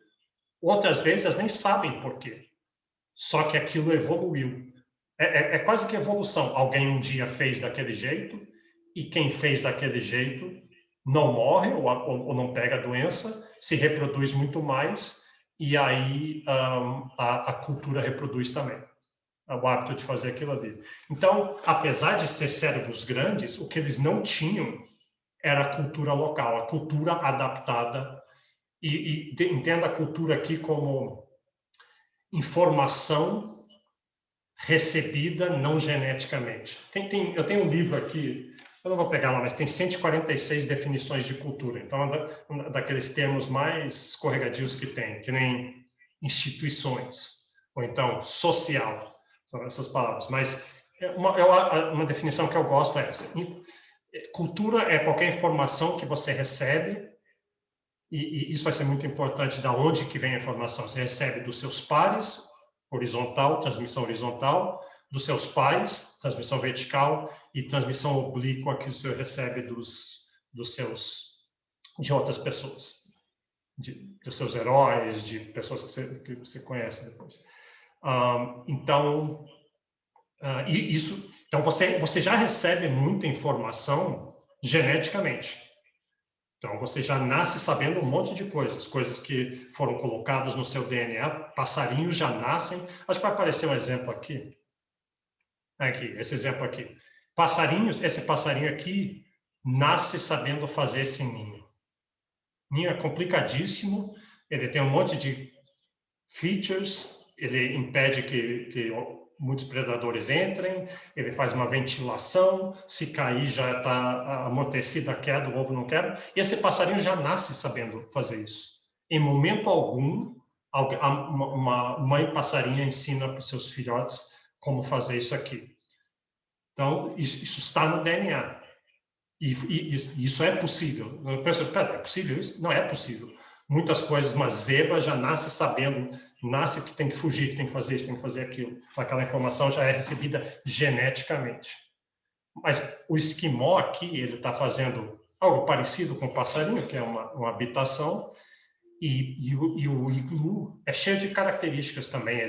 outras vezes elas nem sabem por quê. Só que aquilo evoluiu. É quase que evolução. Alguém um dia fez daquele jeito, e quem fez daquele jeito não morre ou não pega a doença, se reproduz muito mais, e aí a cultura reproduz também. O hábito de fazer aquilo ali. Então, apesar de ser cérebros grandes, o que eles não tinham era a cultura local, a cultura adaptada. E entenda a cultura aqui como informação recebida não geneticamente. Eu tenho um livro aqui, eu não vou pegar lá, mas tem 146 definições de cultura. Então, é daqueles termos mais escorregadios que tem, que nem instituições, ou então social, são essas palavras. Mas uma definição que eu gosto é essa. Cultura é qualquer informação que você recebe, e isso vai ser muito importante, da onde que vem a informação. Você recebe dos seus pares, transmissão horizontal, dos seus pais, transmissão vertical, e transmissão oblíqua que você recebe de outras pessoas, dos seus heróis, de pessoas que você conhece depois. Então você já recebe muita informação geneticamente. Então, você já nasce sabendo um monte de coisas que foram colocadas no seu DNA. Passarinhos já nascem. Acho que vai aparecer um exemplo aqui. Aqui, esse exemplo aqui. Passarinhos, esse passarinho aqui nasce sabendo fazer esse ninho. Ninho é complicadíssimo, ele tem um monte de features, ele impede que muitos predadores entrem, ele faz uma ventilação, se cair já está amortecida a queda, o ovo não quebra, e esse passarinho já nasce sabendo fazer isso. Em momento algum, uma mãe passarinha ensina para os seus filhotes como fazer isso aqui. Então, isso está no DNA. E isso é possível. Eu penso, é possível isso? Não é possível. Muitas coisas, uma zebra já nasce sabendo, nasce que tem que fugir, que tem que fazer isso, tem que fazer aquilo. Aquela informação já é recebida geneticamente. Mas o esquimó aqui, ele está fazendo algo parecido com o passarinho, que é uma habitação, e o iglu é cheio de características também.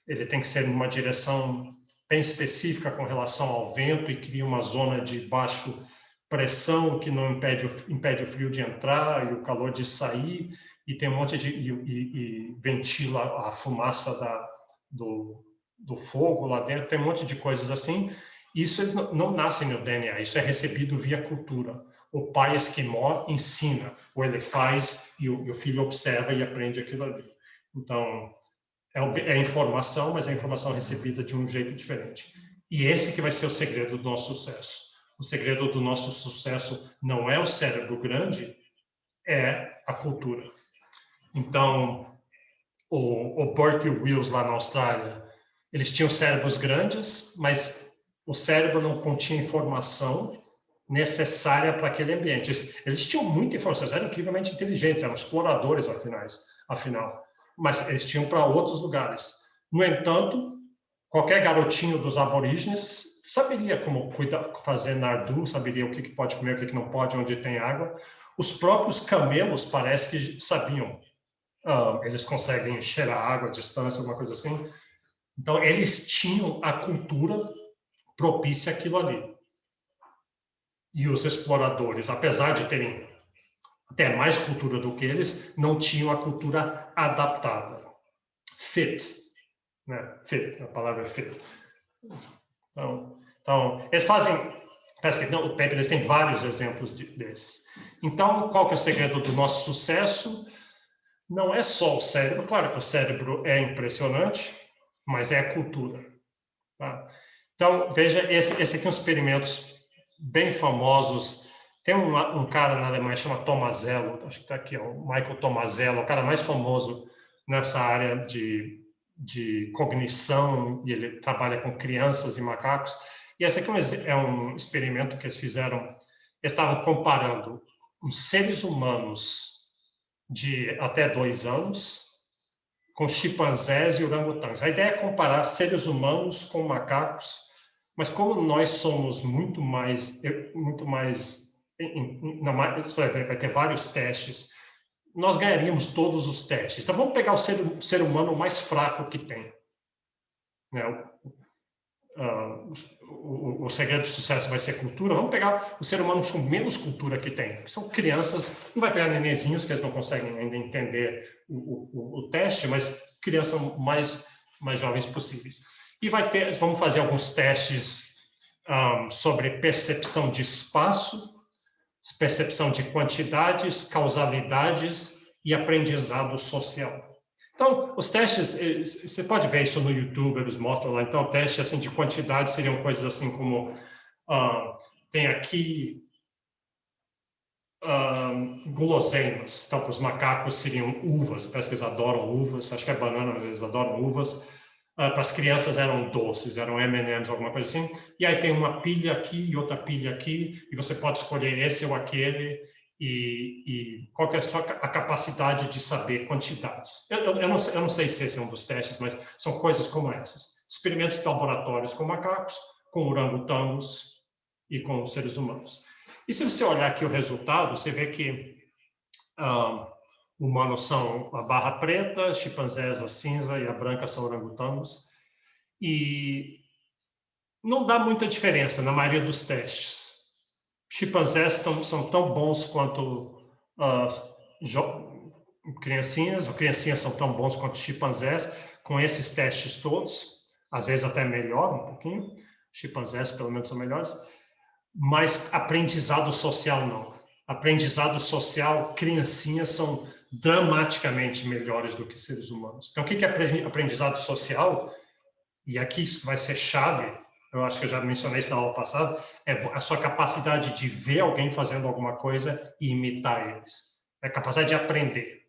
Ele tem que ser numa direção bem específica com relação ao vento e cria uma zona de baixo pressão que não impede o frio de entrar e o calor de sair, e tem um monte de e ventila a fumaça do fogo lá dentro, tem um monte de coisas assim. Isso eles não nascem no DNA, isso é recebido via cultura. O pai esquimó ensina, ou ele faz e o filho observa e aprende aquilo ali. Então, é informação, mas é informação recebida de um jeito diferente. E esse que vai ser o segredo do nosso sucesso. O segredo do nosso sucesso não é o cérebro grande, é a cultura. Então, o Burt e o Wills lá na Austrália, eles tinham cérebros grandes, mas o cérebro não continha informação necessária para aquele ambiente. Eles tinham muita informação, eles eram incrivelmente inteligentes, eram exploradores, afinal. Mas eles tinham para outros lugares. No entanto, qualquer garotinho dos aborígenes saberia como fazer nardu, saberia o que pode comer, o que não pode, onde tem água. Os próprios camelos parece que sabiam. Eles conseguem cheirar água à distância, alguma coisa assim. Então, eles tinham a cultura propícia àquilo ali. E os exploradores, apesar de terem até mais cultura do que eles, não tinham a cultura adaptada. Fit. Né? Fit, a palavra é fit. Então, eles fazem... Parece que o paper eles têm vários exemplos desses. Então, qual que é o segredo do nosso sucesso? Não é só o cérebro. Claro que o cérebro é impressionante, mas é a cultura. Tá? Então, veja, esse aqui é um experimentos bem famosos. Tem um cara na Alemanha que chama Tomazello, acho que está aqui, o Michael Tomazello, o cara mais famoso nessa área de cognição, e ele trabalha com crianças e macacos. E esse aqui é um experimento que eles fizeram. Eles estavam comparando os seres humanos de até 2 anos com chimpanzés e orangotangos. A ideia é comparar seres humanos com macacos, mas como nós somos muito mais vai ter vários testes, nós ganharíamos todos os testes. Então, vamos pegar o ser humano mais fraco que tem. Né? O segredo do sucesso vai ser cultura. Vamos pegar os seres humanos com menos cultura que tem. Que são crianças, não vai pegar nenenzinhos, que eles não conseguem ainda entender o teste, mas crianças mais jovens possíveis. E vamos fazer alguns testes sobre percepção de espaço, percepção de quantidades, causalidades e aprendizado social. Então, os testes, você pode ver isso no YouTube, eles mostram lá. Então, testes assim, de quantidade seriam coisas assim como, tem aqui guloseimas. Então, para os macacos seriam uvas, parece que eles adoram uvas, acho que é banana, mas eles adoram uvas. Para as crianças eram doces, eram M&M's, alguma coisa assim. E aí tem uma pilha aqui e outra pilha aqui, e você pode escolher esse ou aquele, e qual que é a capacidade de saber quantidades. Eu não sei se esse é um dos testes, mas são coisas como essas. Experimentos de laboratórios com macacos, com orangotangos e com seres humanos. E se você olhar aqui o resultado, você vê que humanos são a barra preta, chimpanzés a cinza e a branca são orangotangos. E não dá muita diferença na maioria dos testes. Chimpanzés são tão bons quanto criancinhas, ou criancinhas são tão bons quanto chimpanzés, com esses testes todos, às vezes até melhor um pouquinho, chimpanzés pelo menos são melhores, mas aprendizado social não. Aprendizado social, criancinhas são dramaticamente melhores do que seres humanos. Então, o que é aprendizado social? E aqui isso vai ser chave, eu acho que eu já mencionei isso na aula passada, é a sua capacidade de ver alguém fazendo alguma coisa e imitar eles. É a capacidade de aprender.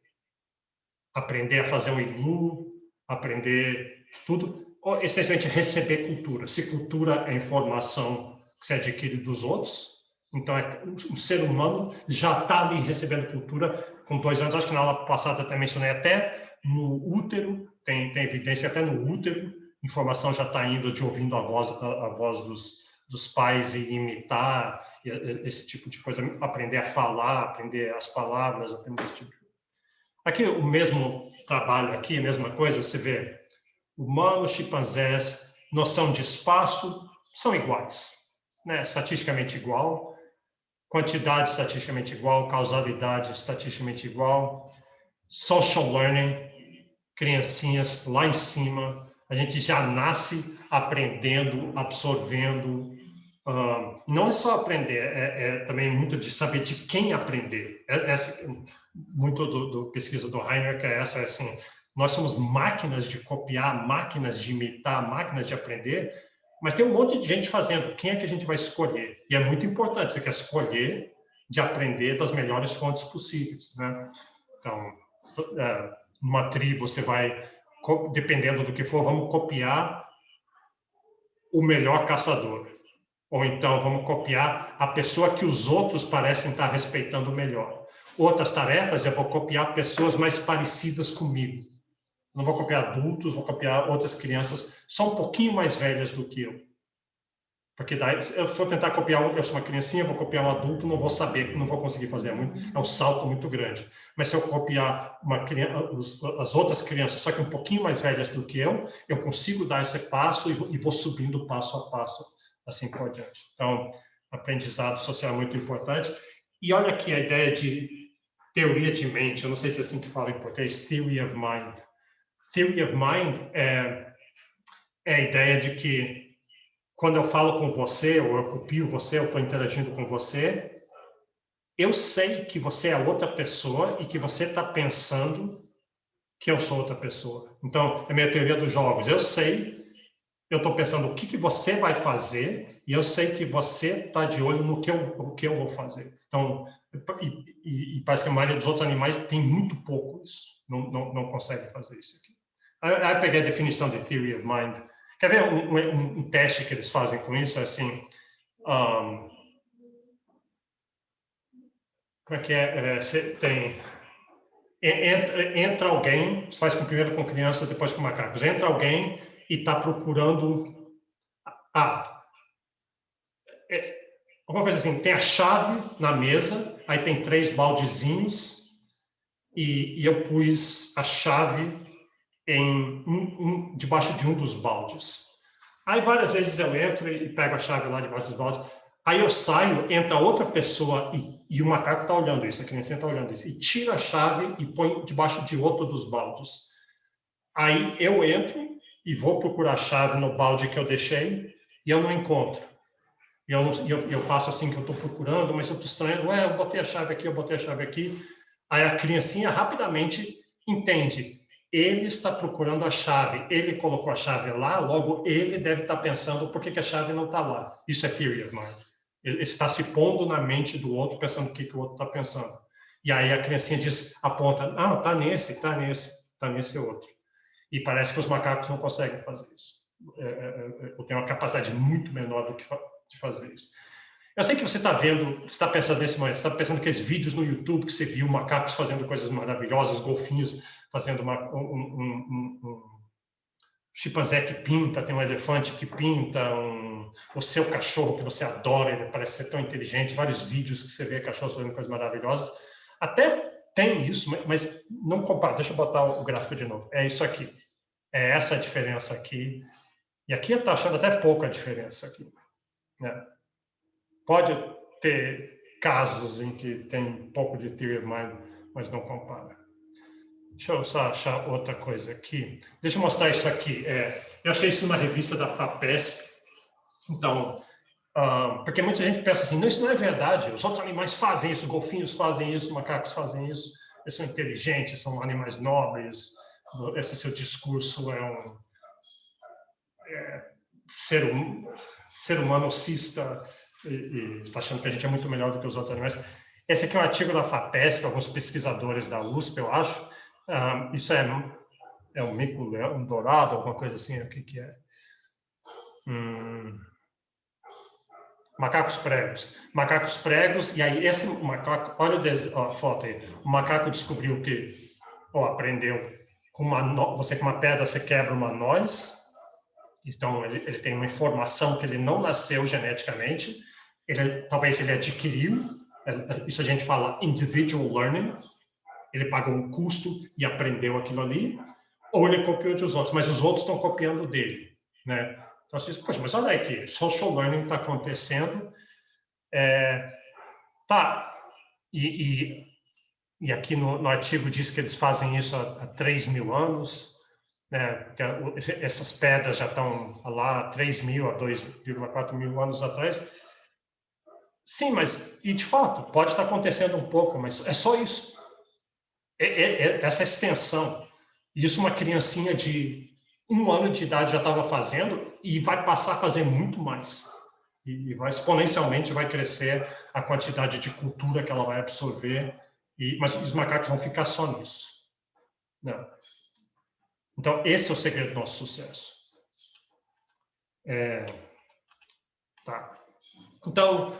Aprender a fazer um iglu, aprender tudo, ou, essencialmente receber cultura. Se cultura é informação que se adquire dos outros, então um ser humano já está ali recebendo cultura com 2 anos. Acho que na aula passada até mencionei, até no útero, tem evidência até no útero, informação já está indo de ouvindo a voz dos pais e imitar esse tipo de coisa, aprender a falar, aprender as palavras, aprender esse tipo de coisa. Aqui o mesmo trabalho, aqui a mesma coisa, você vê humanos, chimpanzés, noção de espaço são iguais, né? Estatisticamente igual, quantidade estatisticamente igual, causalidade estatisticamente igual, social learning, criancinhas lá em cima, a gente já nasce aprendendo, absorvendo. Não é só aprender, é também muito de saber de quem aprender. Muito do pesquisa do Heinrich é essa, assim, nós somos máquinas de copiar, máquinas de imitar, máquinas de aprender, mas tem um monte de gente fazendo. Quem é que a gente vai escolher? E é muito importante, você quer escolher de aprender das melhores fontes possíveis, né? Então, numa tribo, você vai, dependendo do que for, vamos copiar o melhor caçador. Ou então vamos copiar a pessoa que os outros parecem estar respeitando melhor. Outras tarefas, eu vou copiar pessoas mais parecidas comigo. Não vou copiar adultos, vou copiar outras crianças só um pouquinho mais velhas do que eu. Porque daí, se eu for tentar copiar, eu sou uma criancinha, vou copiar um adulto, não vou saber, não vou conseguir fazer muito, é um salto muito grande. Mas se eu copiar as outras crianças, só que um pouquinho mais velhas do que eu consigo dar esse passo e vou subindo passo a passo, assim por diante. Então, aprendizado social é muito importante. E olha aqui a ideia de teoria de mente, eu não sei se é assim que fala em português, theory of mind. Theory of mind é a ideia de que quando eu falo com você, ou eu copio você, eu estou interagindo com você, eu sei que você é outra pessoa e que você está pensando que eu sou outra pessoa. Então, é a minha teoria dos jogos. Eu sei, eu estou pensando o que você vai fazer e eu sei que você está de olho no que eu vou fazer. Então, e parece que a maioria dos outros animais tem muito pouco isso. Não consegue fazer isso aqui. Aí eu peguei a definição de Theory of Mind. Quer ver um teste que eles fazem com isso? É assim, como é que é? Você tem... Entra alguém, você faz primeiro com crianças, depois com macacos. Entra alguém e está procurando... alguma coisa assim, tem a chave na mesa, aí tem 3 baldezinhos e eu pus a chave debaixo de um dos baldes. Aí várias vezes eu entro e pego a chave lá debaixo dos baldes. Aí eu saio, entra outra pessoa e o macaco está olhando isso, a criança está olhando isso, e tira a chave e põe debaixo de outro dos baldes. Aí eu entro e vou procurar a chave no balde que eu deixei e eu não encontro. Eu faço assim que eu estou procurando, mas eu estou estranhando, eu botei a chave aqui, eu botei a chave aqui. Aí a criancinha rapidamente entende. Ele está procurando a chave, ele colocou a chave lá, logo ele deve estar pensando por que a chave não está lá. Isso é theory of mind. Ele está se pondo na mente do outro, pensando o que o outro está pensando. E aí a criancinha aponta, está nesse outro. E parece que os macacos não conseguem fazer isso. Eu tenho uma capacidade muito menor de fazer isso. Eu sei que você está vendo, você está pensando nesse momento, você está pensando aqueles vídeos no YouTube que você viu macacos fazendo coisas maravilhosas, golfinhos fazendo um chimpanzé que pinta, tem um elefante que pinta, o seu cachorro que você adora, ele parece ser tão inteligente, vários vídeos que você vê cachorros fazendo coisas maravilhosas. Até tem isso, mas não compara. Deixa eu botar o gráfico de novo. É isso aqui. É essa a diferença aqui. E aqui eu estou achando até pouca diferença aqui, né? Pode ter casos em que tem um pouco de theory of mind, mas não compara. Deixa eu só achar outra coisa aqui. Deixa eu mostrar isso aqui. Eu achei isso numa revista da FAPESP. Então, Porque muita gente pensa assim, não, isso não é verdade, os outros animais fazem isso, golfinhos fazem isso, macacos fazem isso, eles são inteligentes, são animais nobres, esse seu discurso é um ser humano cista e está achando que a gente é muito melhor do que os outros animais. Esse aqui é um artigo da FAPESP, alguns pesquisadores da USP, eu acho. Isso é um mico-leão dourado, alguma coisa assim, o que é? Macacos pregos. Macacos pregos, e aí esse macaco, olha a foto aí, o macaco descobriu que, ou aprendeu, com você com uma pedra, você quebra uma noz, então ele tem uma informação que ele não nasceu geneticamente, talvez ele adquiriu, isso a gente fala individual learning, ele pagou um custo e aprendeu aquilo ali, ou ele copiou de os outros, mas os outros estão copiando dele, né? Então, você diz, poxa, mas olha aqui, social learning está acontecendo, e aqui no artigo diz que eles fazem isso há 3.000 anos, né? Porque essas pedras já estão lá há 3.000, a 2,4 mil anos atrás. Sim, mas, e de fato, pode estar acontecendo um pouco, mas é só isso. Essa extensão. Isso uma criancinha de 1 ano de idade já estava fazendo e vai passar a fazer muito mais. E vai exponencialmente vai crescer a quantidade de cultura que ela vai absorver. Mas os macacos vão ficar só nisso. Não. Então, esse é o segredo do nosso sucesso. Tá. Então,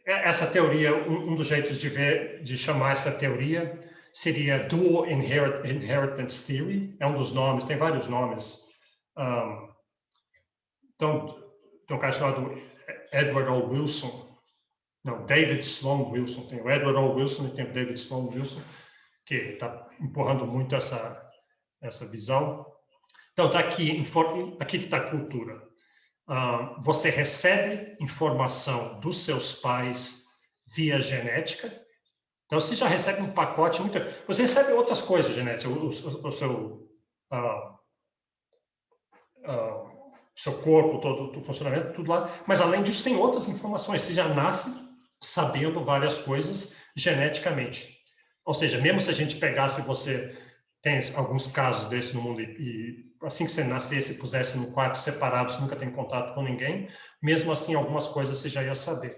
essa teoria, um dos jeitos de chamar essa teoria seria Dual Inheritance Theory, é um dos nomes, tem vários nomes. Então, tem um cara chamado Edward O. Wilson, não, David Sloan Wilson, tem o Edward O. Wilson e tem o David Sloan Wilson, que está empurrando muito essa visão. Então, está aqui que está a cultura. Você recebe informação dos seus pais via genética. Então, você já recebe um pacote. Você recebe outras coisas genéticas, o seu corpo, todo o funcionamento, tudo lá. Mas, além disso, tem outras informações. Você já nasce sabendo várias coisas geneticamente. Ou seja, mesmo se a gente pegasse você... Tem alguns casos desses no mundo e assim que você nascesse e pusesse no quarto separados, nunca tem contato com ninguém, mesmo assim algumas coisas você já ia saber.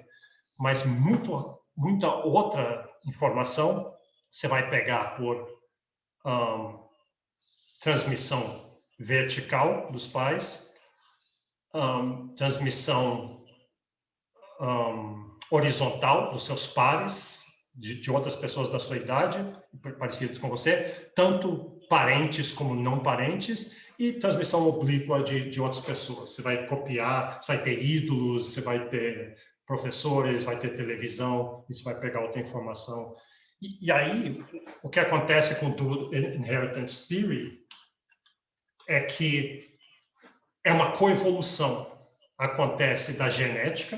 Mas muita outra informação você vai pegar por transmissão vertical dos pais, transmissão horizontal dos seus pares, de outras pessoas da sua idade, parecidas com você, tanto parentes como não parentes, e transmissão oblíqua de outras pessoas. Você vai copiar, você vai ter ídolos, você vai ter professores, vai ter televisão, e você vai pegar outra informação. E aí, o que acontece com o Inheritance Theory é que é uma coevolução. Acontece da genética,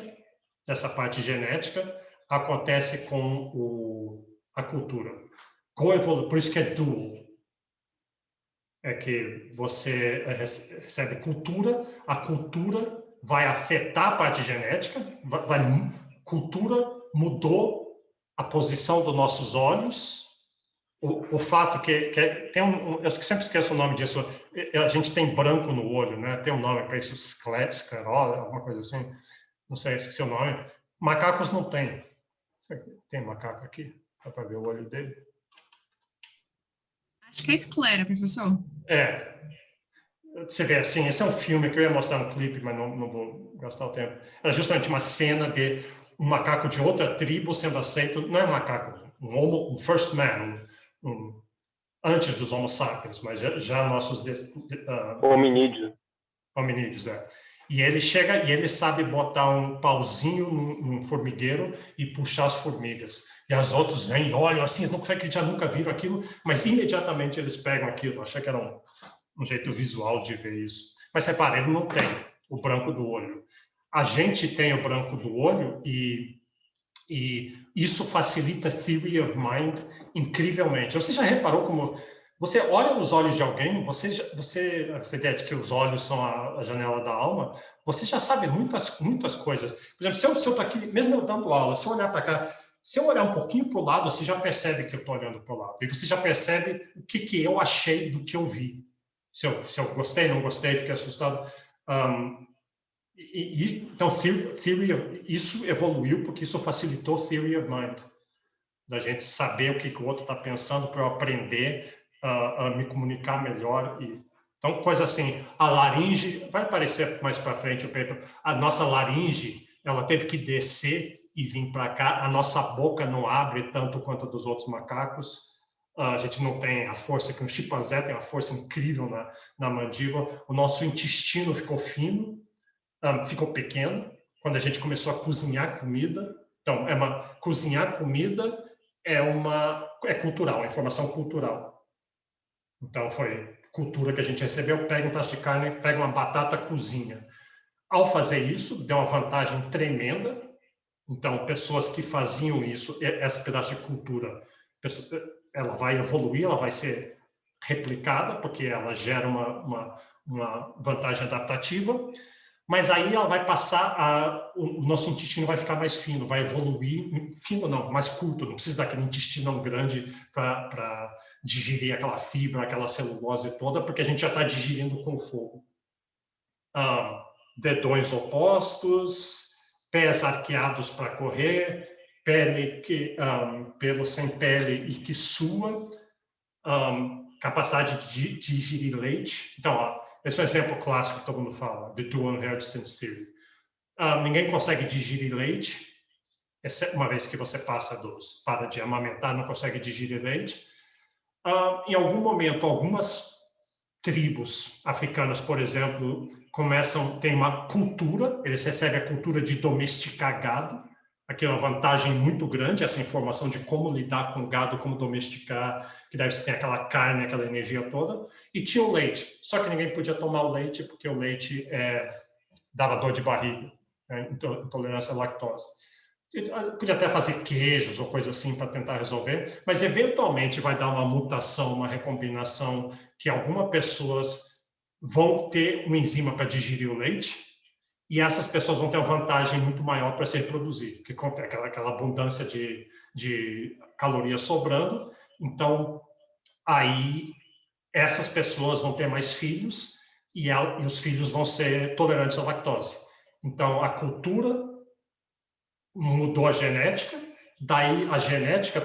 dessa parte genética, acontece com a cultura. Por isso que é dual. É que você recebe cultura, a cultura vai afetar a parte genética, cultura mudou a posição dos nossos olhos, o fato que tem eu sempre esqueço o nome disso, a gente tem branco no olho, né? Tem um nome para isso, esclerose, alguma coisa assim, não sei, esqueci o nome. Macacos não têm. Tem macaco aqui? Dá para ver o olho dele? Acho que é esclera, professor. Você vê assim, esse é um filme que eu ia mostrar um clipe, mas não vou gastar o tempo. Era justamente uma cena de um macaco de outra tribo sendo aceito, não é um macaco, um first man, antes dos homo sapiens, mas já nossos... Hominídeos. Hominídeos, E ele chega e ele sabe botar um pauzinho num formigueiro e puxar as formigas. E as outras vêm e olham assim, não conseguem, que já nunca viram aquilo, mas imediatamente eles pegam aquilo. Achei que era um jeito visual de ver isso. Mas repara, ele não tem o branco do olho. A gente tem o branco do olho e isso facilita a theory of mind incrivelmente. Você já reparou como Você olha nos olhos de alguém, essa ideia de que os olhos são a janela da alma, você já sabe muitas coisas. Por exemplo, se eu estou aqui, mesmo eu dando aula, se eu olhar para cá, se eu olhar um pouquinho para o lado, você já percebe que eu estou olhando para o lado. E você já percebe o que eu achei do que eu vi. Se eu gostei, não gostei, fiquei assustado. Então, isso evoluiu porque isso facilitou Theory of Mind. Da gente saber o que o outro está pensando para eu aprender a me comunicar melhor. Então, coisa assim, a laringe, vai aparecer mais para frente o paper, a nossa laringe, ela teve que descer e vir para cá, a nossa boca não abre tanto quanto a dos outros macacos, a gente não tem a força que um chimpanzé tem, uma força incrível na mandíbula, o nosso intestino ficou fino, ficou pequeno, quando a gente começou a cozinhar comida. Então, cozinhar comida é cultural, é informação cultural. Então, foi cultura que a gente recebeu, pega um pedaço de carne, pega uma batata, cozinha. Ao fazer isso, deu uma vantagem tremenda. Então, pessoas que faziam isso, esse pedaço de cultura, ela vai evoluir, ela vai ser replicada, porque ela gera uma vantagem adaptativa, mas aí ela vai passar, o nosso intestino vai ficar mais fino, vai evoluir, fino não, mais curto, não precisa daquele intestino grande para digerir aquela fibra, aquela celulose toda, porque a gente já está digerindo com fogo. Dedões opostos, pés arqueados para correr, pelo sem pele e que sua, capacidade de digerir leite. Então, esse é um exemplo clássico que todo mundo fala, the dual inheritance theory. Ninguém consegue digerir leite, uma vez que você para de amamentar, não consegue digerir leite. Em algum momento, algumas tribos africanas, por exemplo, tem uma cultura, eles recebem a cultura de domesticar gado. Aqui é uma vantagem muito grande, essa informação de como lidar com gado, como domesticar, que daí você tem aquela carne, aquela energia toda. E tinha o leite, só que ninguém podia tomar o leite, porque o leite dava dor de barriga, né? Intolerância à lactose. Podia até fazer queijos ou coisa assim para tentar resolver, mas eventualmente vai dar uma mutação, uma recombinação, que algumas pessoas vão ter uma enzima para digerir o leite, e essas pessoas vão ter uma vantagem muito maior para se reproduzir, porque tem aquela abundância de calorias sobrando. Então, aí, essas pessoas vão ter mais filhos e os filhos vão ser tolerantes à lactose. Então, a cultura mudou a genética, daí a genética,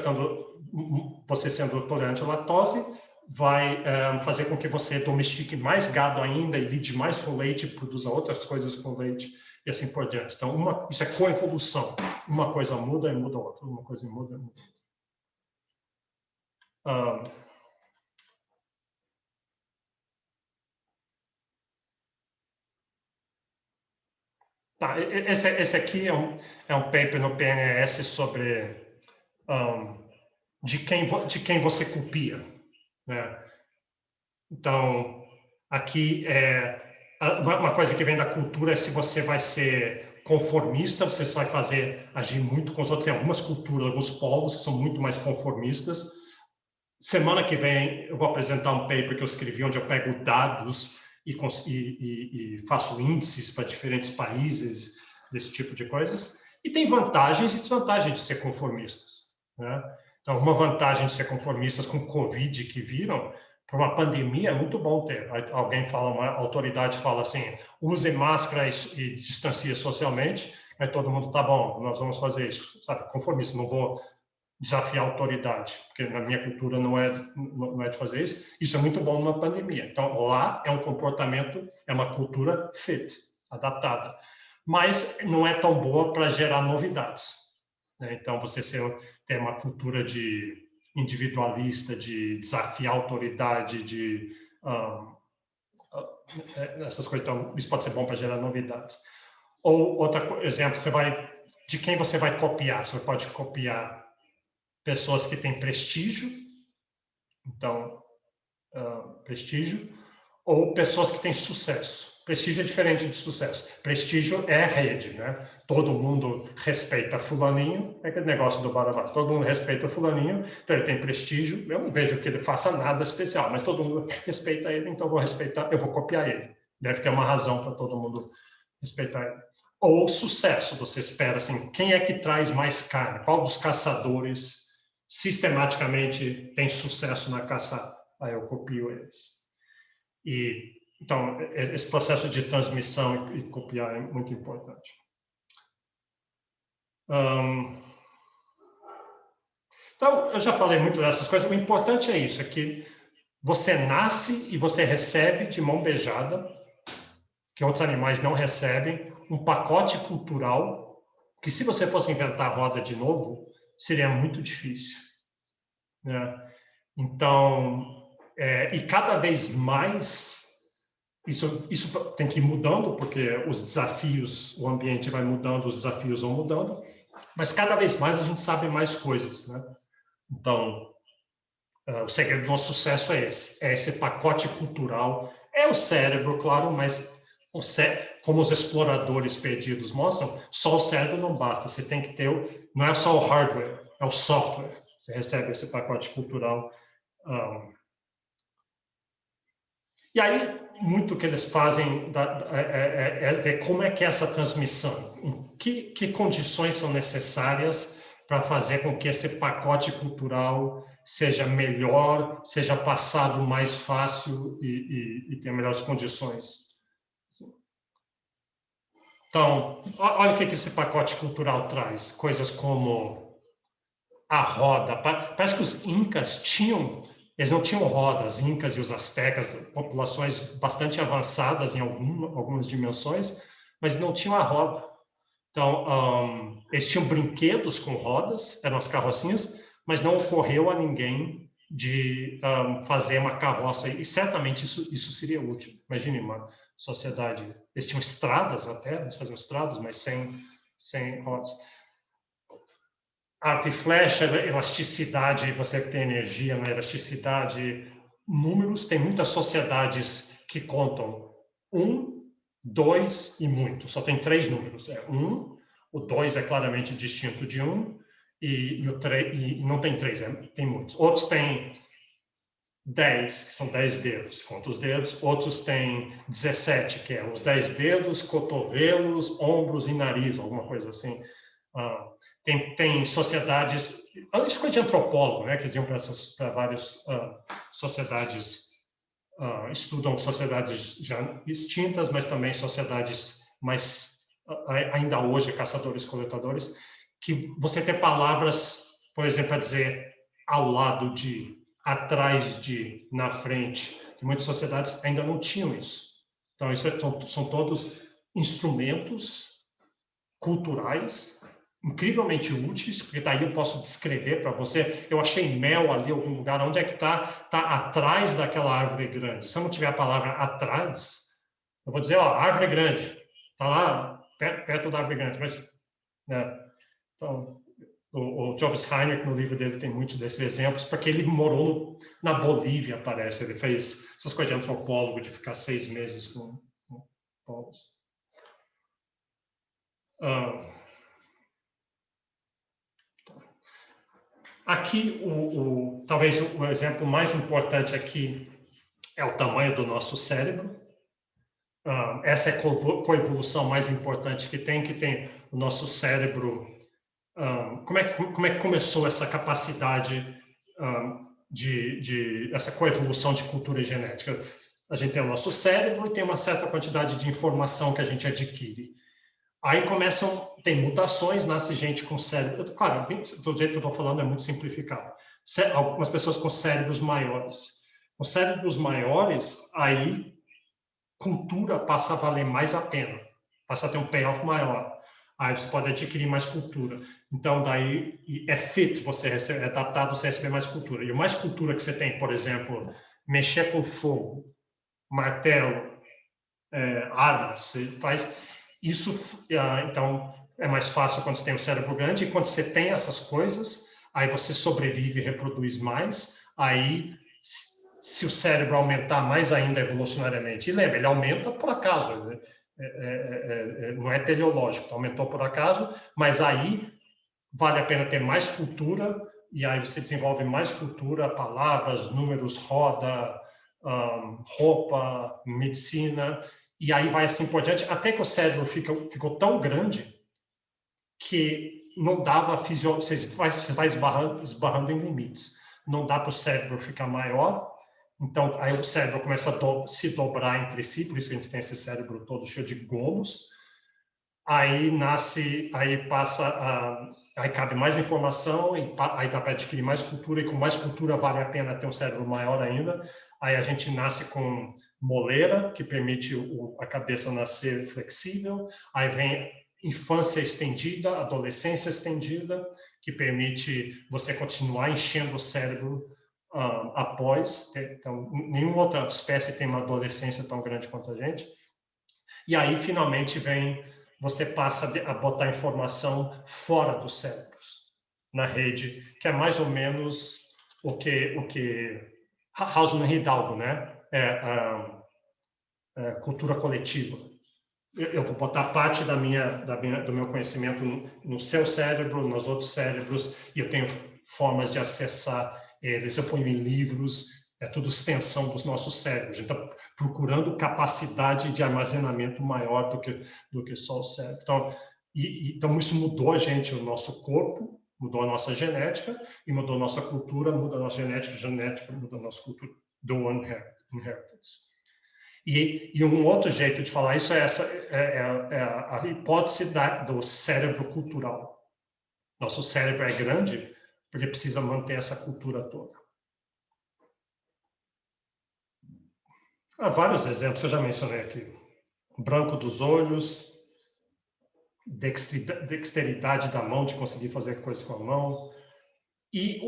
você sendo tolerante à lactose, vai fazer com que você domestique mais gado ainda e lide mais com leite, produza outras coisas com leite e assim por diante. Então, isso é coevolução. Uma coisa muda e muda outra. Uma coisa muda e muda outra. Tá, esse aqui é um paper no PNAS sobre de quem você copia, né? Então, aqui uma coisa que vem da cultura é se você vai ser conformista, você vai agir muito com os outros. Tem algumas culturas, alguns povos que são muito mais conformistas. Semana que vem eu vou apresentar um paper que eu escrevi onde eu pego dados e faço índices para diferentes países, desse tipo de coisas. E tem vantagens e desvantagens de ser conformistas, né? Então, uma vantagem de ser conformistas com o Covid que viram, para uma pandemia é muito bom ter. Alguém fala, uma autoridade fala assim, use máscara e distancie socialmente, aí todo mundo, tá bom, nós vamos fazer isso, sabe? Conformista, não vou desafiar a autoridade, porque na minha cultura não é de fazer isso. Isso é muito bom numa pandemia. Então, lá é um comportamento, é uma cultura fit, adaptada. Mas não é tão boa para gerar novidades, né? Então, você tem uma cultura de individualista, de desafiar a autoridade, essas coisas. Então, isso pode ser bom para gerar novidades. Ou, outro exemplo, de quem você vai copiar? Você pode copiar pessoas que têm prestígio, então, prestígio, ou pessoas que têm sucesso. Prestígio é diferente de sucesso. Prestígio é rede, né? Todo mundo respeita fulaninho, é aquele negócio do barabato. Todo mundo respeita fulaninho, então ele tem prestígio. Eu não vejo que ele faça nada especial, mas todo mundo respeita ele, então eu vou respeitar, eu vou copiar ele. Deve ter uma razão para todo mundo respeitar ele. Ou sucesso, você espera assim, quem é que traz mais carne? Qual dos caçadores sistematicamente tem sucesso na caçada? Aí eu copio eles. Então, esse processo de transmissão e copiar é muito importante. Então, eu já falei muito dessas coisas. O importante é isso, é que você nasce e você recebe de mão beijada, que outros animais não recebem, um pacote cultural que, se você fosse inventar a roda de novo, seria muito difícil, né? Então, e cada vez mais, isso tem que ir mudando, porque os desafios, o ambiente vai mudando, os desafios vão mudando, mas cada vez mais a gente sabe mais coisas, né? Então, o segredo do nosso sucesso é esse pacote cultural, é o cérebro, claro, mas como os exploradores perdidos mostram, só o cérebro não basta, você tem que ter, não é só o hardware, é o software, você recebe esse pacote cultural. E aí, muito que eles fazem é ver como é que é essa transmissão, em que condições são necessárias para fazer com que esse pacote cultural seja melhor, seja passado mais fácil e tenha melhores condições. Então, olha o que esse pacote cultural traz. Coisas como a roda. Parece que os incas eles não tinham rodas, os incas e os astecas, populações bastante avançadas em algumas dimensões, mas não tinham a roda. Então, eles tinham brinquedos com rodas, eram as carrocinhas, mas não ocorreu a ninguém de fazer uma carroça, e certamente isso seria útil. Imagine uma sociedade, eles tinham estradas até, eles faziam estradas, mas sem rodas. Arco e flecha, elasticidade, você tem energia na elasticidade, números, tem muitas sociedades que contam 1, 2 e muito, só tem 3 números, 1, o 2 é claramente distinto de 1, e o 3, e não tem 3, tem muitos. Outros têm 10, que são 10 dedos, conta os dedos. Outros têm 17, que é os 10 dedos, cotovelos, ombros e nariz, alguma coisa assim. Tem sociedades... Isso é coisa de antropólogo, né? Que eles iam para várias sociedades... estudam sociedades já extintas, mas também sociedades mais... ainda hoje, caçadores-coletadores, que você tem palavras, por exemplo, a dizer ao lado de, atrás de, na frente, que muitas sociedades ainda não tinham isso. Então, são todos instrumentos culturais incrivelmente úteis, porque daí eu posso descrever para você, eu achei mel ali em algum lugar, onde é que está? Está atrás daquela árvore grande. Se eu não tiver a palavra atrás, eu vou dizer, ó, árvore grande, está lá perto da árvore grande, mas... né? Então, o Jovis Heinrich, no livro dele, tem muitos desses exemplos, porque ele morou na Bolívia, parece. Ele fez essas coisas de antropólogo, de ficar 6 meses com povos. Aqui, talvez o exemplo mais importante aqui é o tamanho do nosso cérebro. Essa é a coevolução mais importante que tem o nosso cérebro. Como é que começou essa capacidade de essa coevolução de cultura genética? A gente tem o nosso cérebro e tem uma certa quantidade de informação que a gente adquire. Aí tem mutações, nasce gente com cérebro... Claro, do jeito que eu estou falando é muito simplificado. Algumas pessoas com cérebros maiores. Com cérebros maiores, aí cultura passa a valer mais a pena. Passa a ter um payoff maior. Aí você pode adquirir mais cultura. Então, daí é fit, é adaptado você receber mais cultura. E o mais cultura que você tem, por exemplo, mexer com fogo, martelo, armas, você faz... Isso, então, é mais fácil quando você tem um cérebro grande, e quando você tem essas coisas, aí você sobrevive e reproduz mais, aí se o cérebro aumentar mais ainda evolucionariamente. E lembra, ele aumenta por acaso, né? Não é teleológico, aumentou por acaso, mas aí vale a pena ter mais cultura, e aí você desenvolve mais cultura, palavras, números, roda, roupa, medicina, e aí vai assim por diante, até que o cérebro ficou tão grande que não dava você vai esbarrando em limites. Não dá para o cérebro ficar maior, então aí o cérebro começa a se dobrar entre si, por isso que a gente tem esse cérebro todo cheio de gomos. Aí aí cabe mais informação, e aí dá para adquirir mais cultura, e com mais cultura vale a pena ter um cérebro maior ainda. Aí a gente nasce com moleira, que permite a cabeça nascer flexível. Aí vem infância estendida, adolescência estendida, que permite você continuar enchendo o cérebro após. Então, nenhuma outra espécie tem uma adolescência tão grande quanto a gente. E aí, finalmente, você passa a botar informação fora dos cérebros, na rede, que é mais ou menos o que Hausmann e Hidalgo, né? Cultura coletiva. Eu vou botar parte do meu conhecimento no seu cérebro, nos outros cérebros, e eu tenho formas de acessar eles. Eu ponho em livros, é tudo extensão dos nossos cérebros. Então, procurando capacidade de armazenamento maior do que só o cérebro. Então, isso mudou a gente, o nosso corpo, mudou a nossa genética, e mudou a nossa cultura, muda a nossa genética muda a nossa cultura, do inheritance. E um outro jeito de falar isso é a hipótese do cérebro cultural. Nosso cérebro é grande porque precisa manter essa cultura toda. Há vários exemplos, eu já mencionei aqui. Branco dos olhos, dexteridade da mão, de conseguir fazer coisas com a mão. E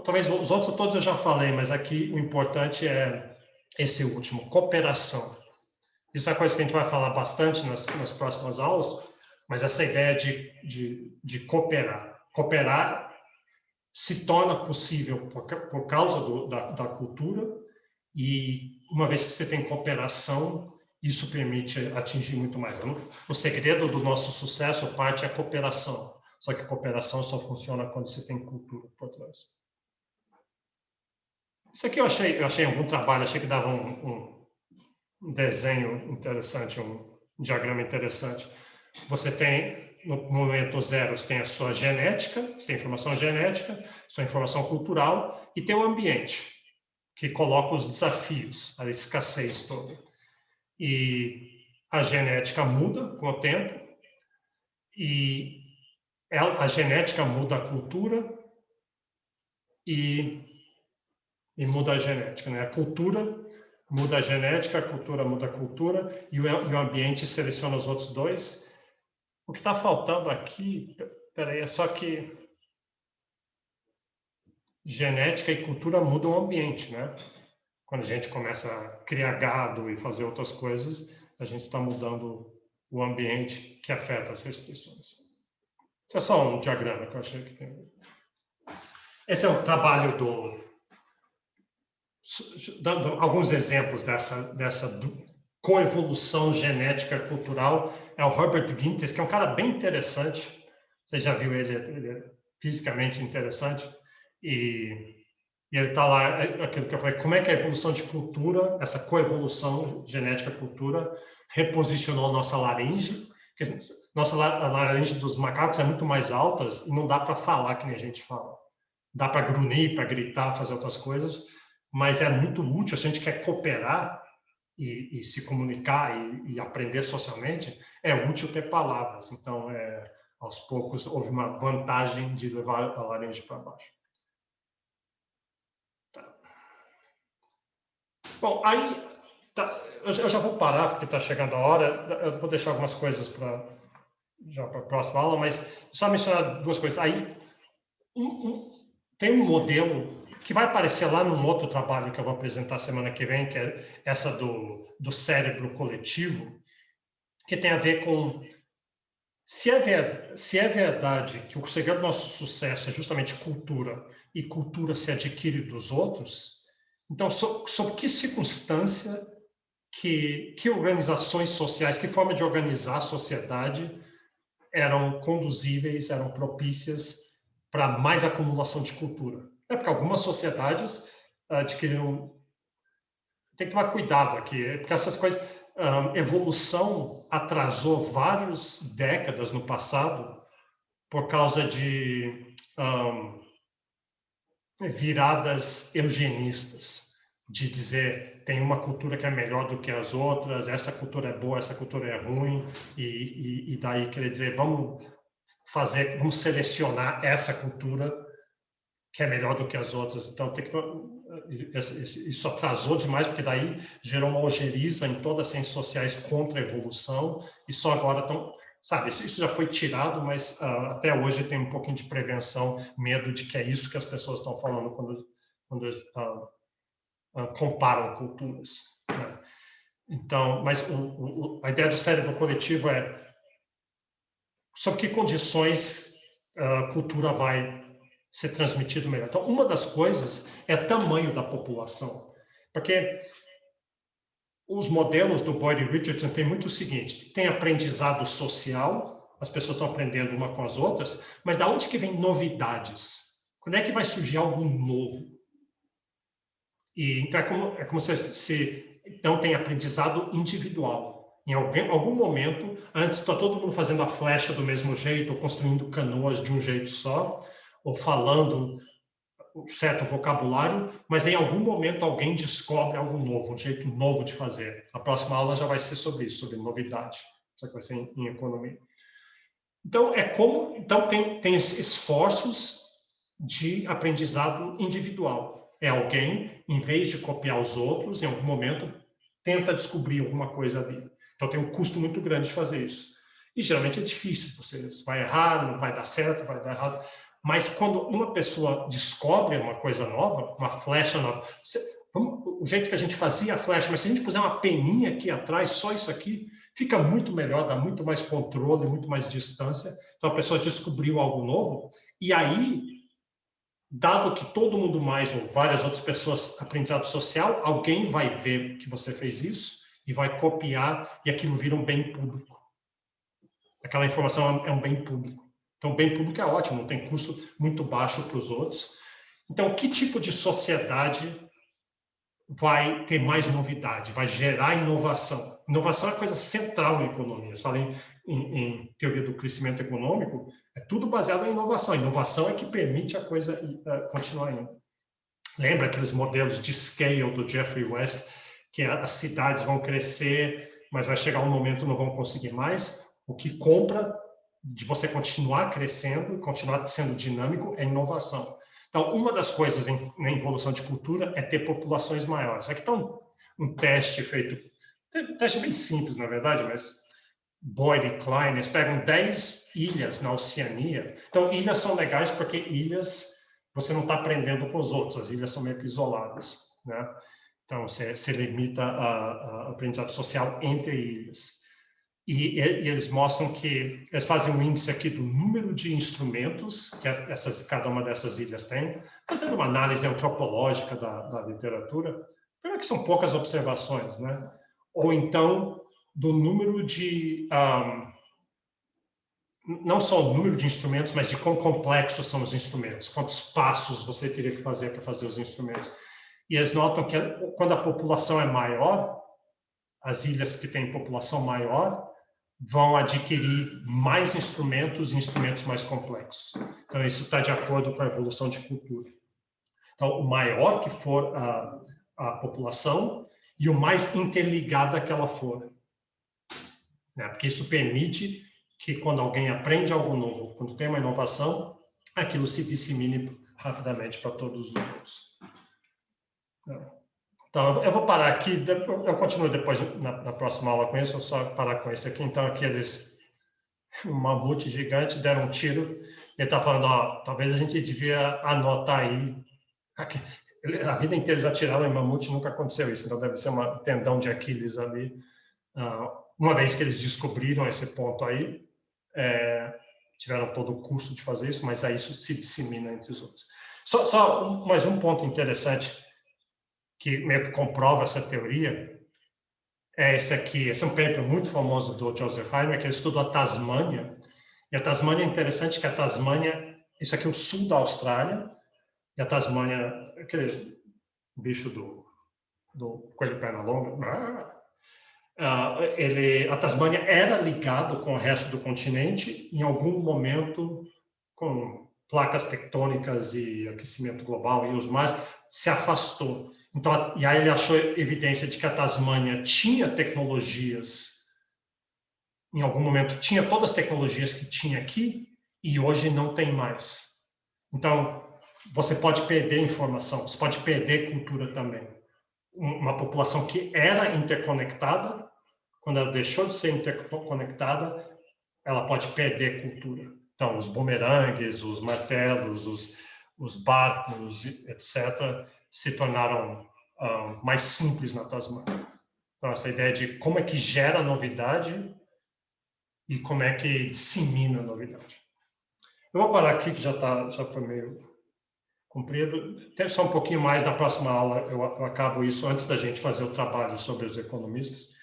talvez os outros todos eu já falei, mas aqui o importante é esse último, cooperação. Isso é uma coisa que a gente vai falar bastante nas próximas aulas, mas essa ideia de cooperar. Cooperar se torna possível por causa da cultura, e uma vez que você tem cooperação, isso permite atingir muito mais. O segredo do nosso sucesso parte é a cooperação, só que a cooperação só funciona quando você tem cultura por trás. Isso aqui eu achei algum trabalho, achei que dava um desenho interessante, um diagrama interessante. Você tem, no momento zero, você tem a sua genética, você tem informação genética, sua informação cultural, e tem o ambiente, que coloca os desafios, a escassez toda. E a genética muda com o tempo, e a genética muda a cultura e muda a genética, né? A cultura muda a genética, a cultura muda a cultura, e o ambiente seleciona os outros dois. O que está faltando aqui, peraí, é só que genética e cultura mudam o ambiente, né? Quando a gente começa a criar gado e fazer outras coisas, a gente está mudando o ambiente que afeta as restrições. Isso é só um diagrama que eu achei que tem. Esse é um trabalho dando alguns exemplos dessa coevolução genética cultural. É o Herbert Gintes, que é um cara bem interessante. Você já viu ele é fisicamente interessante. E ele está lá, aquilo que eu falei, como é que a evolução de cultura, essa coevolução genética-cultura, reposicionou nossa laringe. A laringe dos macacos é muito mais alta e não dá para falar que nem a gente fala. Dá para grunhir, para gritar, fazer outras coisas, mas é muito útil se a gente quer cooperar e se comunicar e aprender socialmente, é útil ter palavras. Então, aos poucos, houve uma vantagem de levar a laringe para baixo. Tá. Bom, aí, eu já vou parar, porque está chegando a hora. Eu vou deixar algumas coisas para a próxima aula, mas só mencionar duas coisas. Aí, tem um modelo que vai aparecer lá num outro trabalho que eu vou apresentar semana que vem, que é essa do cérebro coletivo, que tem a ver com se é verdade que o segredo do nosso sucesso é justamente cultura, e cultura se adquire dos outros, Então, sob que circunstância que organizações sociais, que forma de organizar a sociedade eram conduzíveis, eram propícias para mais acumulação de cultura? Porque algumas sociedades adquiriram... Tem que tomar cuidado aqui, porque essas coisas... evolução atrasou várias décadas no passado por causa de viradas eugenistas, de dizer tem uma cultura que é melhor do que as outras, essa cultura é boa, essa cultura é ruim, e daí quer dizer, vamos selecionar essa cultura que é melhor do que as outras. Então, isso atrasou demais, porque daí gerou uma ojeriza em todas as ciências sociais contra a evolução, e só agora estão... Sabe, isso já foi tirado, mas até hoje tem um pouquinho de prevenção, medo de que é isso que as pessoas estão falando quando comparam culturas. Né? Então, mas a ideia do cérebro coletivo é sob que condições a cultura vai ser transmitida melhor. Então, uma das coisas é o tamanho da população, porque os modelos do Boyd e Richardson têm muito o seguinte: tem aprendizado social, as pessoas estão aprendendo uma com as outras, mas da onde que vem novidades? Quando é que vai surgir algo novo? E então é como se então tem aprendizado individual. Em algum momento, antes está todo mundo fazendo a flecha do mesmo jeito, ou construindo canoas de um jeito só, ou falando um certo vocabulário, mas em algum momento alguém descobre algo novo, um jeito novo de fazer. A próxima aula já vai ser sobre isso, sobre novidade. Isso vai ser em economia. Então, tem esforços de aprendizado individual. É alguém, em vez de copiar os outros, em algum momento, tenta descobrir alguma coisa ali. Então, tem um custo muito grande de fazer isso. E, geralmente, é difícil. Você vai errar, não vai dar certo, vai dar errado. Mas, quando uma pessoa descobre uma coisa nova, uma flecha nova... O jeito que a gente fazia a flecha, mas se a gente puser uma peninha aqui atrás, só isso aqui, fica muito melhor, dá muito mais controle, muito mais distância. Então, a pessoa descobriu algo novo. E aí, dado que todo mundo mais, ou várias outras pessoas, aprendizado social, alguém vai ver que você fez isso e vai copiar, e aquilo vira um bem público. Aquela informação é um bem público. Então, o bem público é ótimo, não tem custo muito baixo para os outros. Então, que tipo de sociedade vai ter mais novidade, vai gerar inovação? Inovação é coisa central em economia. Se fala em teoria do crescimento econômico, é tudo baseado em inovação. A inovação é que permite a coisa continuar indo. Lembra aqueles modelos de scale do Jeffrey West, que as cidades vão crescer, mas vai chegar um momento que não vão conseguir mais? O que compra de você continuar crescendo, continuar sendo dinâmico, é inovação. Então, uma das coisas na evolução de cultura é ter populações maiores. Aqui está um teste feito, um teste bem simples, na verdade, mas Boyd e Klein, eles pegam 10 ilhas na Oceania. Então, ilhas são legais porque ilhas você não está aprendendo com os outros, as ilhas são meio que isoladas, né? Então, você limita a aprendizado social entre ilhas. E eles mostram que eles fazem um índice aqui do número de instrumentos que cada uma dessas ilhas tem, fazendo uma análise antropológica da literatura. Primeiro que são poucas observações, né? Ou então do número de não só o número de instrumentos, mas de quão complexos são os instrumentos, quantos passos você teria que fazer para fazer os instrumentos. E eles notam que quando a população é maior, as ilhas que têm população maior vão adquirir mais instrumentos e instrumentos mais complexos. Então, isso está de acordo com a evolução de cultura. Então, o maior que for a população e o mais interligada que ela for. Né? Porque isso permite que, quando alguém aprende algo novo, quando tem uma inovação, aquilo se dissemine rapidamente para todos os outros. Então, eu vou parar aqui, eu continuo depois na próxima aula com isso, eu só parar com isso aqui. Então, aqui um mamute gigante, deram um tiro, ele está falando, ó, talvez a gente devia anotar aí. A vida inteira eles atiraram em mamute, nunca aconteceu isso, então deve ser um tendão de Aquiles ali. Uma vez que eles descobriram esse ponto aí, tiveram todo o custo de fazer isso, mas aí isso se dissemina entre os outros. Só mais um ponto interessante. que meio que comprova essa teoria, é esse aqui. Esse é um paper muito famoso do Joseph Heimer, que ele estudou a Tasmânia. E a Tasmânia é interessante, que a Tasmânia, isso aqui é o sul da Austrália, e a Tasmânia, aquele bicho do coelho perna longa, a Tasmânia era ligado com o resto do continente, em algum momento, com placas tectônicas e aquecimento global e os mais, se afastou. Então, e aí ele achou evidência de que a Tasmânia tinha tecnologias, em algum momento tinha todas as tecnologias que tinha aqui, e hoje não tem mais. Então, você pode perder informação, você pode perder cultura também. Uma população que era interconectada, quando ela deixou de ser interconectada, ela pode perder cultura. Então, os bumerangues, os martelos, os barcos, etc., se tornaram mais simples na Tasmânia. Então, essa ideia de como é que gera novidade e como é que dissemina a novidade. Eu vou parar aqui, que já foi meio comprido. Tem só um pouquinho mais na próxima aula, eu acabo isso antes da gente fazer o trabalho sobre os economistas.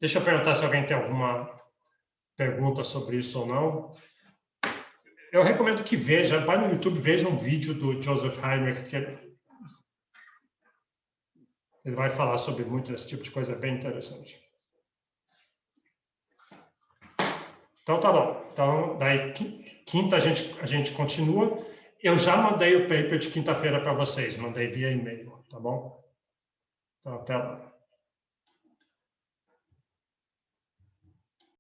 Deixa eu perguntar se alguém tem alguma pergunta sobre isso ou não. Eu recomendo que veja, vai no YouTube, veja um vídeo do Joseph Heimer, que ele vai falar sobre muito esse tipo de coisa, é bem interessante. Então, tá bom. Então, daí, quinta a gente continua. Eu já mandei o paper de quinta-feira para vocês, mandei via e-mail, tá bom? Então, até lá.